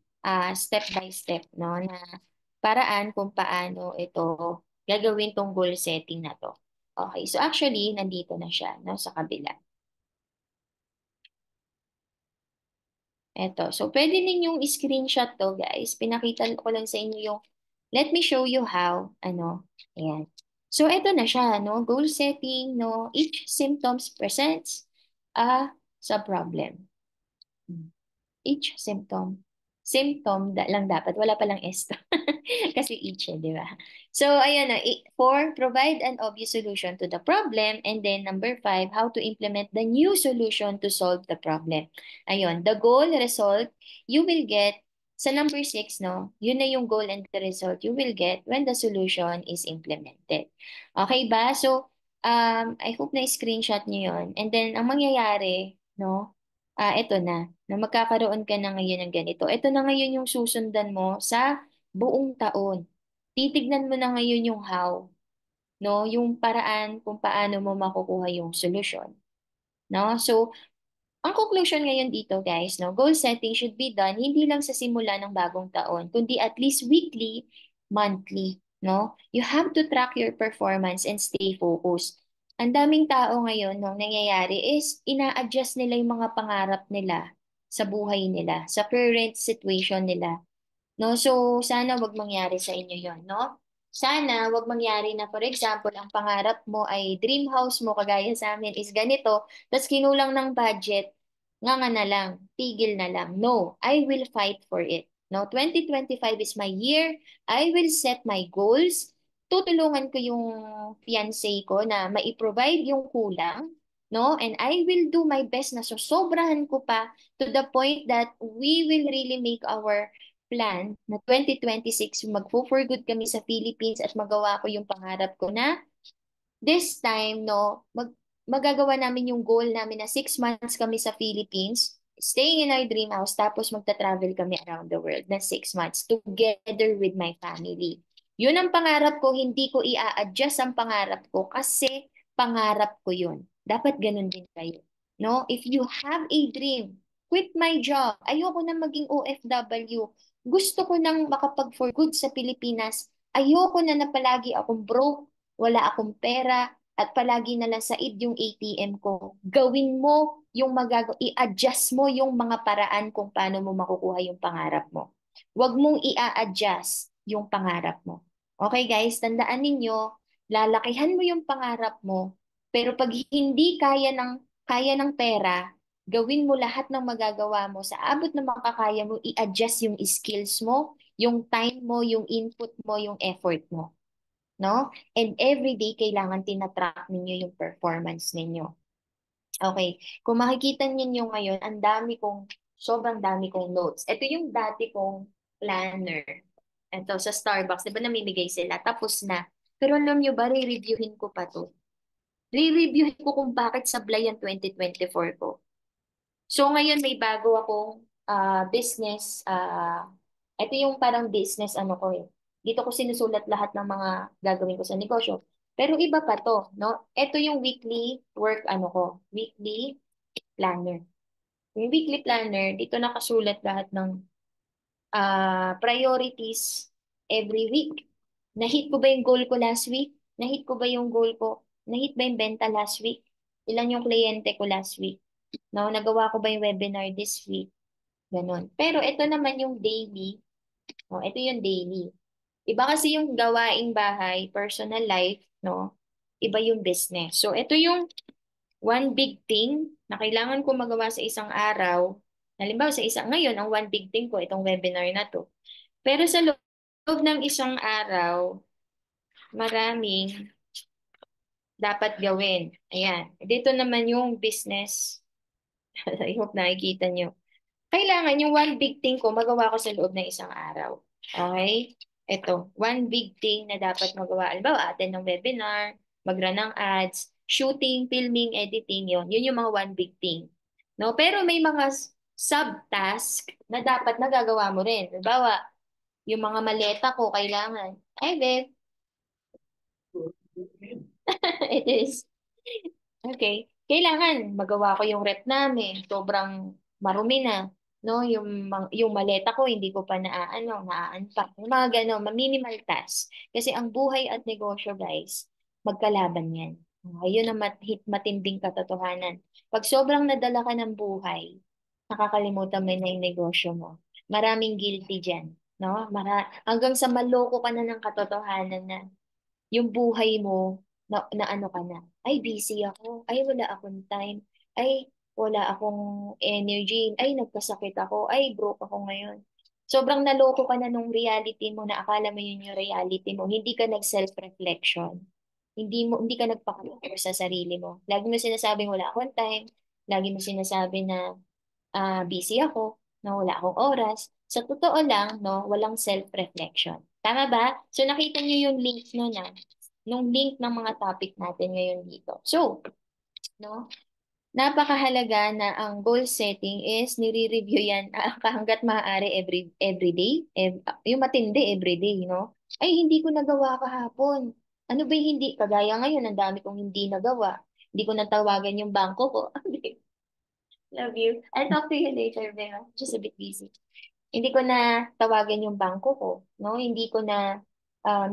step by step, no? Na paraan kung paano ito gagawin tong goal setting na to. Okay, so actually, nandito na siya, no? Sa kabila. Eto. So, pwede ninyong screenshot to, guys. Pinakita ko lang sa inyo yung, let me show you how, ayan. So, eto na siya, no? Goal setting, no? Each symptoms presents a sub-problem. Each lang dapat. Wala palang S to. Kasi each, di ba? So, ayan na. Four, provide an obvious solution to the problem. And then, number 5, how to implement the new solution to solve the problem. Ayun, the goal, result, you will get, sa number 6, no? Yun na yung goal and the result you will get when the solution is implemented. Okay ba? So, I hope na screenshot niyo yun. And then, ang mangyayari, no? Ito na magkakaroon ka na ngayon ng ganito. Ito na ngayon yung susundan mo sa buong taon. Titignan mo na ngayon yung how, no? Yung paraan kung paano mo makukuha yung solusyon, no? So, ang conclusion ngayon dito, guys, no, goal setting should be done hindi lang sa simula ng bagong taon, kundi at least weekly, monthly, no? You have to track your performance and stay focused. Ang daming tao ngayon, no, nangyayari is ina-adjust nila yung mga pangarap nila sa buhay nila, sa current situation nila. No? So, sana wag mangyari sa inyo yon, no? Sana wag mangyari na, for example, ang pangarap mo ay dream house mo, kagaya sa amin, is ganito, tapos kinulang ng budget, nga na lang, tigil na lang. No, I will fight for it. No, 2025 is my year. I will set my goals. Tutulungan ko yung fiancé ko na mai-provide yung kulang no? And I will do my best na sosobrahan ko pa to the point that we will really make our plan na 2026 magfo-for good kami sa Philippines at magawa ko yung pangarap ko na this time, no, magagawa namin yung goal namin na 6 months kami sa Philippines, staying in our dream house, tapos magta-travel kami around the world na 6 months together with my family. Yun ang pangarap ko, hindi ko i-adjust ang pangarap ko kasi pangarap ko yun. Dapat ganun din kayo. No? If you have a dream, quit my job. Ayoko na maging OFW. Gusto ko nang makapag-for good sa Pilipinas. Ayoko na palagi akong broke, wala akong pera, at palagi na lang said yung ATM ko. Gawin mo yung i-adjust mo yung mga paraan kung paano mo makukuha yung pangarap mo. Huwag mong i-adjust yung pangarap mo. Okay guys, tandaan ninyo, lalakihan mo yung pangarap mo, pero pag hindi kaya ng pera, gawin mo lahat ng magagawa mo sa abot ng makakaya mo, i-adjust yung skills mo, yung time mo, yung input mo, yung effort mo, no? And every day, kailangan tinatrack ninyo yung performance ninyo. Okay, kung makikita ninyo ngayon, sobrang dami kong notes. Ito yung dati kong planner. Ito, sa Starbucks, di ba namimigay sila? Tapos na. Pero alam nyo ba, re-reviewin ko pa to. Re-reviewin ko kung bakit sablay ang 2024 ko. So ngayon may bago akong business. Ito yung parang business ano ko eh. Dito ko sinusulat lahat ng mga gagawin ko sa negosyo. Pero iba pa to, no? Ito yung weekly work ano ko, weekly planner. Yung weekly planner, dito nakasulat lahat ng priorities every week. Nahit ko ba yung goal ko last week? Nahit ko ba yung goal ko? Nahit ba yung benta last week? Ilan yung kliyente ko last week? No, nagawa ko ba yung webinar this week? Ganon. Pero ito naman yung daily. No, ito yung daily. Iba kasi yung gawaing bahay, personal life, no? Iba yung business. So ito yung one big thing na kailangan ko magawa sa isang araw. Halimbawa sa isang ngayon, ang one big thing ko itong webinar na to. Pero sa loob ng isang araw, maraming dapat gawin. Ayan. Dito naman yung business. I hope nakikita nyo. Kailangan yung one big thing ko magawa ko sa loob ng isang araw. Okay? Ito, one big thing na dapat magawa. Halimbawa, attend ng webinar, mag-run ng ads, shooting, filming, editing, yon. Yun yung mga one big thing. No? Pero may mga subtask na dapat nagagawa mo rin. Halimbawa, yung mga maleta ko, kailangan. Ay, babe. It is. Okay. Kailangan magawa ko yung rep namin. Sobrang marumi na. No, yung maleta ko hindi ko pa naaanpak. Yung mga gano'n, minimal task. Kasi ang buhay at negosyo, guys, magkalaban yan. Ayun ang matinding katotohanan. Pag sobrang nadala ka ng buhay, nakakalimutan mo na yung negosyo mo. Maraming guilty dyan. No? Hanggang sa maloko ka na ng katotohanan na yung buhay mo na ano ka na, ay busy ako, ay wala akong time, ay wala akong energy, ay nagkasakit ako, ay broke ako ngayon. Sobrang naloko ka na nung reality mo na akala mo yun yung reality mo. Hindi ka nag-self-reflection. Hindi ka nagpakalayo sa sarili mo. Lagi mo sinasabing wala akong time. Lagi mo sinasabi na busy ako, no, wala akong oras. Sa totoo lang, no, walang self-reflection. Tama ba? So nakita niyo yung link no na, nung link ng mga topic natin ngayon dito. So, no, napakahalaga na ang goal setting is nire-review yan hanggat maaari every day. Yung matindi every day, no? Ay, hindi ko nagawa kahapon. Ano ba yung hindi? Kagaya ngayon, ang dami kong hindi nagawa. Hindi ko natawagan yung bangko ko. Love you. I'll talk to you later, Vera. Just a bit busy. Hindi ko na tawagan yung bangko ko, no? Hindi ko na,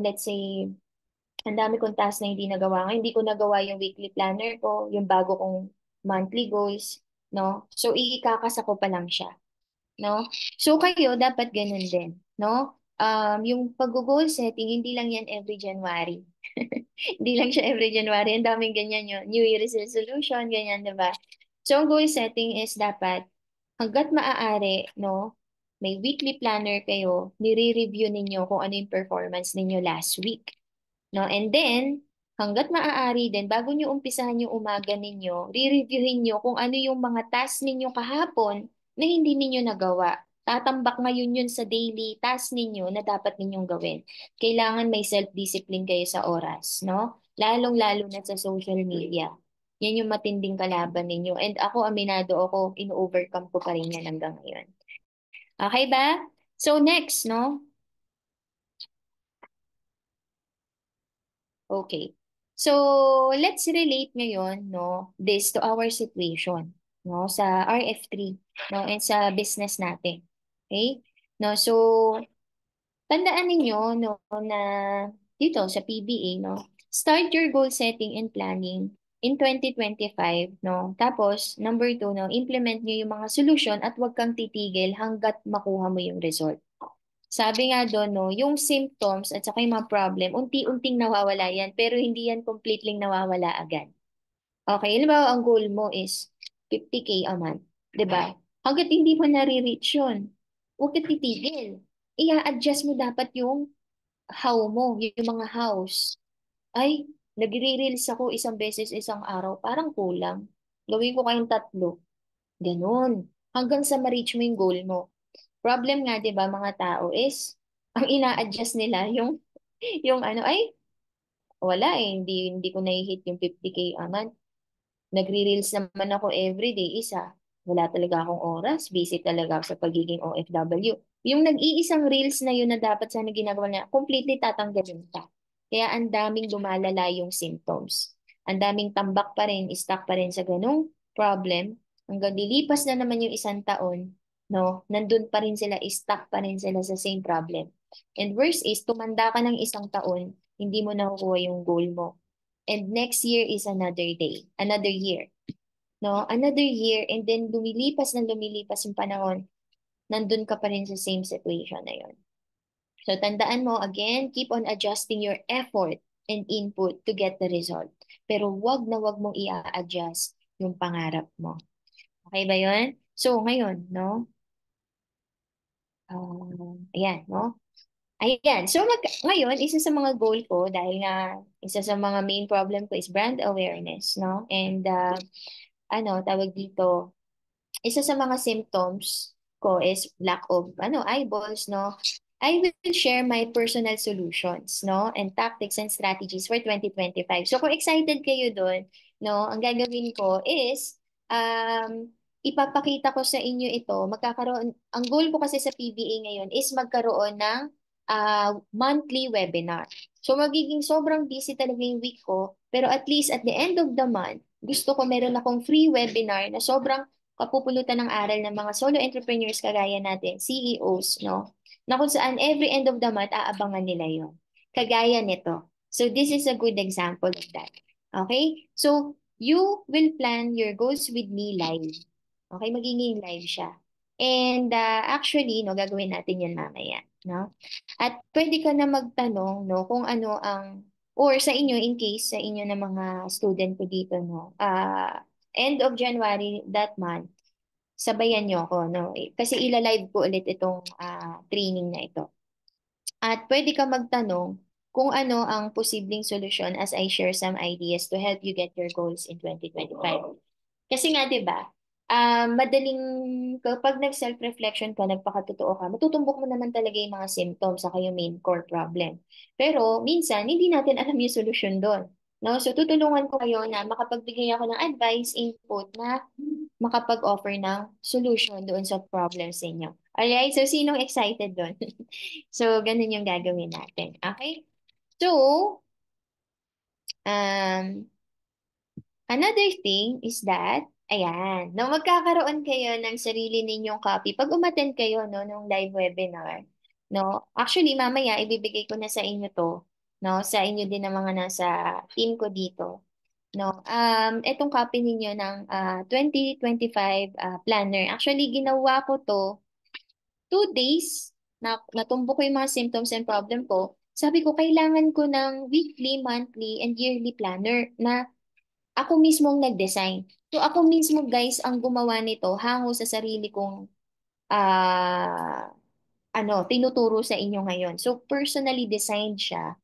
let's say, ang dami kong task na hindi nagawa. Hindi ko nagawa yung weekly planner ko, yung bago kong monthly goals, no? So, iikakasa ko pa lang siya, no? So, kayo, dapat ganun din, no? Yung pag-goal setting, hindi lang yan every January. Hindi lang siya every January. Ang daming ganyan yun. New Year's resolution, ganyan, di ba? So, ang goal setting is dapat, hanggat maaari, no, may weekly planner kayo, nire-review ninyo kung ano yung performance ninyo last week. No? And then, hangga't maaari din, bago nyo umpisahan yung umaga ninyo, re-reviewin nyo kung ano yung mga task ninyo kahapon na hindi ninyo nagawa. Tatambak ngayon yun sa daily task ninyo na dapat ninyong gawin. Kailangan may self-discipline kayo sa oras, no? Lalong-lalo na sa social media. Yan yung matinding kalaban ninyo. And ako, aminado ako, ino-overcome ko pa rin yan hanggang ngayon. Okay ba? So next, no? Okay. So, let's relate ngayon, no, this to our situation, no, sa RF3, no, and sa business natin. Okay? No, so, tandaan ninyo, no, na dito sa PBA, no, start your goal setting and planning in 2025, no. Tapos, number two, no, implement nyo yung mga solusyon at huwag kang titigil hanggat makuha mo yung result. Sabi nga doon, no, yung symptoms at saka yung mga problem, unti-unting nawawala yan, pero hindi yan completely nawawala agad. Okay, halimbawa, ang goal mo is 50K a month, di ba? Hanggat hindi mo nare-reach yun, huwag ka titigil. I-adjust mo dapat yung how mo, yung mga hows. Ay, nagre-reels ako isang beses isang araw, parang kulang. Gawin ko kayong tatlo. Ganon. Hanggang sa ma-reach mo yung goal mo. Problem nga, 'di ba, mga tao is ang ina-adjust nila yung ano ay wala hindi ko na-hit yung 50K a month. Nagre-reels naman ako everyday, isa. Wala talaga akong oras. Busy talaga ako sa pagiging OFW. Yung nag-iisang reels na yun na dapat sana ginagawa na, completely tatanggalin ka. Kaya ang daming lumalala yung symptoms. Ang daming tambak pa rin, stuck pa rin sa ganung problem. Hanggang lilipas na naman yung isang taon, no, nandun pa rin sila, stuck pa rin sila sa same problem. And worst is, tumanda ka ng isang taon, hindi mo nakukuha yung goal mo. And next year is another day, another year, no? Another year, and then lumilipas yung panahon, nandun ka pa rin sa same situation na yon. So tandaan mo, again, keep on adjusting your effort and input to get the result. Pero wag na wag mong i-adjust yung pangarap mo. Okay ba yon? So ngayon, no? Ayan, no? Ayan. So ngayon, isa sa mga goal ko, dahil nga isa sa mga main problem ko is brand awareness, no? And ano, tawag dito, isa sa mga symptoms ko is lack of eyeballs, no? I will share my personal solutions, no? And tactics and strategies for 2025. So kung excited kayo doon, no, ang gagawin ko is ipapakita ko sa inyo ito. Ang goal ko kasi sa PBA ngayon is magkaroon ng monthly webinar. So magiging sobrang busy talaga yung week ko, pero at least at the end of the month, gusto ko meron akong free webinar na sobrang kapupulutan ng aral ng mga solo entrepreneurs kagaya natin, CEOs, no? Na kung saan every end of the month, aabangan nila yon. Kagaya nito. So this is a good example of that. Okay? So you will plan your goals with me live. Okay? Magiging live siya. And actually, no, gagawin natin yan mamaya. No? At pwede ka na magtanong, no, kung ano ang, or sa inyo, in case sa inyo na mga student ko dito, no, end of January that month, sabayan nyo ako, no? Kasi ila-live ko ulit itong training na ito. At pwede ka magtanong kung ano ang posibleng solusyon as I share some ideas to help you get your goals in 2025. Kasi nga, di ba, madaling, kapag nag-self-reflection ka, nagpakatotoo ka, matutumbok mo naman talaga yung mga symptoms sa yung main core problem. Pero minsan, hindi natin alam yung solusyon doon. No? So, tutulungan ko kayo na makapagbigay ako ng advice, input na makapag-offer ng solution doon sa problems ninyo. Alright? So, sinong excited doon? So, ganun yung gagawin natin. Okay? So, um, another thing is that, ayan, no, magkakaroon kayo ng sarili ninyong copy. Pag umattend kayo, no, nung live webinar, no, actually, mamaya, ibibigay ko na sa inyo to, no, sa inyo din ng mga nasa team ko dito. No, etong copy ninyo ng 2025 planner. Actually, ginawa ko to 2 days na natumbo ko yung mga symptoms and problem ko. Sabi ko, kailangan ko ng weekly, monthly, and yearly planner na ako mismo ang nag-design. So ako mismo guys ang gumawa nito hango sa sarili kong tinuturo sa inyo ngayon. So personally designed siya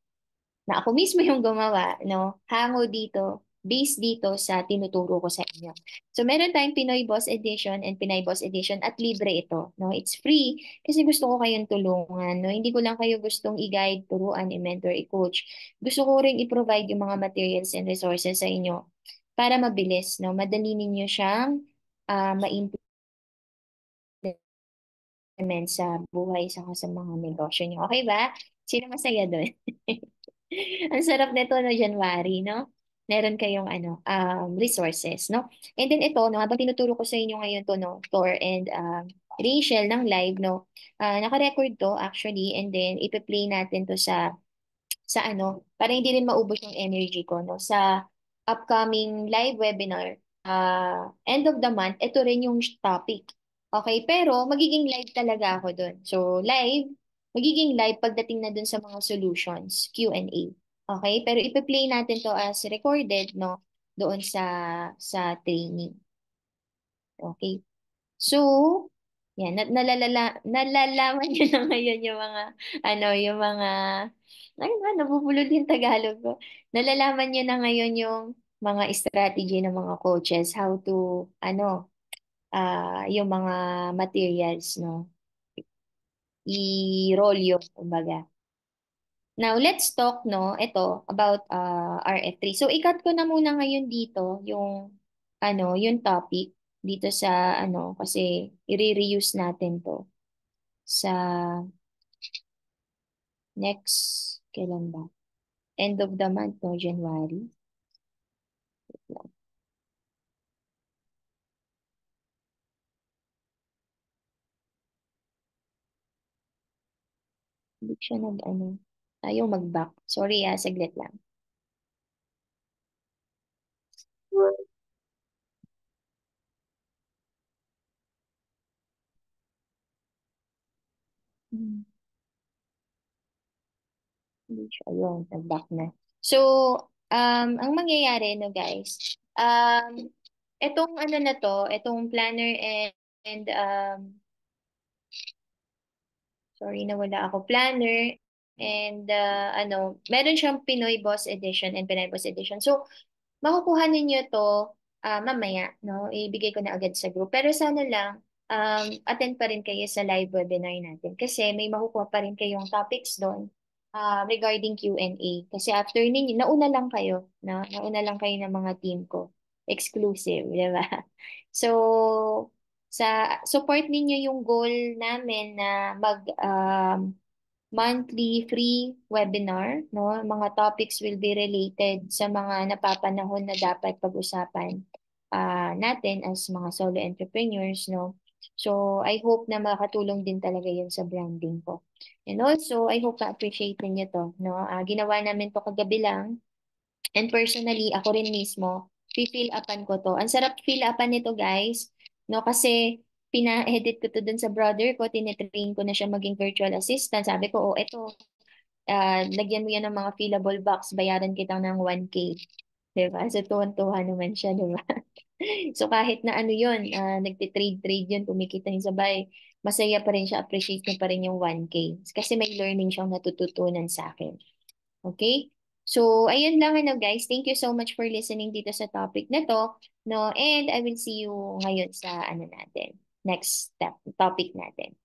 na ako mismo yung gumawa, no? Hango dito, based dito sa tinuturo ko sa inyo. So, meron tayong Pinoy Boss Edition and Pinay Boss Edition at libre ito, no? It's free kasi gusto ko kayong tulungan, no? Hindi ko lang kayo gustong i-guide, turuan, i-mentor, i-coach. Gusto ko rin i-provide yung mga materials and resources sa inyo para mabilis, no? Madali ninyo siyang ma-implement sa buhay sa mga negosyo nyo. Okay ba? Sino masaya doon? Ang sarap nito no January, no? Meron kayong resources, no? And then ito, no, habang tinuturo ko sa inyo ngayon to, no, Thor and Rachel ng live, no, naka-record to actually, and then ipe-play natin to para hindi rin maubos yung energy ko, no, sa upcoming live webinar, end of the month, ito rin yung topic. Okay, pero magiging live talaga ako doon. So, magiging live pagdating na doon sa mga solutions, Q&A. Okay, pero ipe-play natin to as recorded, no, doon sa training. Okay. So, yan, nalalaman nyo na ngayon yung yung mga, ayun na, nabubulol yung Tagalog ko. Nalalaman nyo na ngayon yung mga strategy ng mga coaches, how to, yung mga materials, no, i-roll yun, kumbaga. Now, let's talk, no, ito, about RF3. So, ikat ko na muna ngayon dito yung topic dito sa, kasi i-reuse natin to sa kailan ba? End of the month, no, January. Hindi siya ayaw mag-back. Sorry, saglit lang. Hmm, Hindi siya, ayun, nag-back na. So, ang mangyayari, no, guys, etong na to, etong planner and sorry, nawala ako. Planner and meron siyang Pinoy Boss Edition and Pinay Boss Edition. So, makukuha ninyo to mamaya, no? Ibigay ko na agad sa group. Pero sana lang, attend pa rin kayo sa live webinar natin kasi may makukuha pa rin kayong topics doon regarding Q&A. Kasi after ninyo, nauna lang kayo, no? Nauna lang kayo ng mga team ko. Exclusive, di ba? So, support ninyo yung goal namin na monthly free webinar, no? Mga topics will be related sa mga napapanahon na dapat pag-usapan natin as mga solo entrepreneurs, no? So, I hope na makatulong din talaga yun sa branding ko. And also, I hope na-appreciate ninyo to, no? Ginawa namin to kagabi lang. And personally, ako rin mismo, fill upan ko to. Ang sarap fill upan nito, guys. No, kasi pina-edit ko to dun sa brother ko, tinetrain ko na siya maging virtual assistant. Sabi ko, oh, eto, lagyan mo yan ng mga fillable box, bayaran kita ng 1K. Diba? So, tuwan-tuwa naman siya, diba? So, kahit na ano yun, nagtitrade-trade yun, kumikita yung sabay, masaya pa rin siya, appreciate niya pa rin yung 1K. Kasi may learning siyang natututunan sa akin. Okay? So, ayun lang guys. Thank you so much for listening dito sa topic na to. No? And I will see you ngayon sa natin. Next topic natin.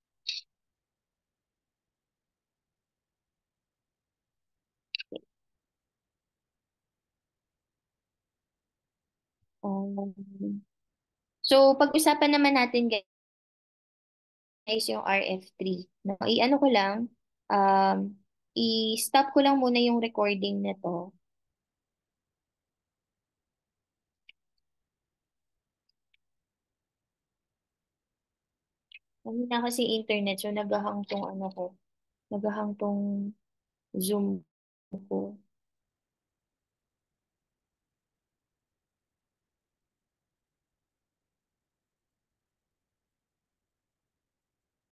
Um, so, pag-usapan naman natin guys yung RF3. No? I-ano ko lang, um, i-stop ko lang muna yung recording na to. Kanina kasi internet, so nagahang tong Zoom ko.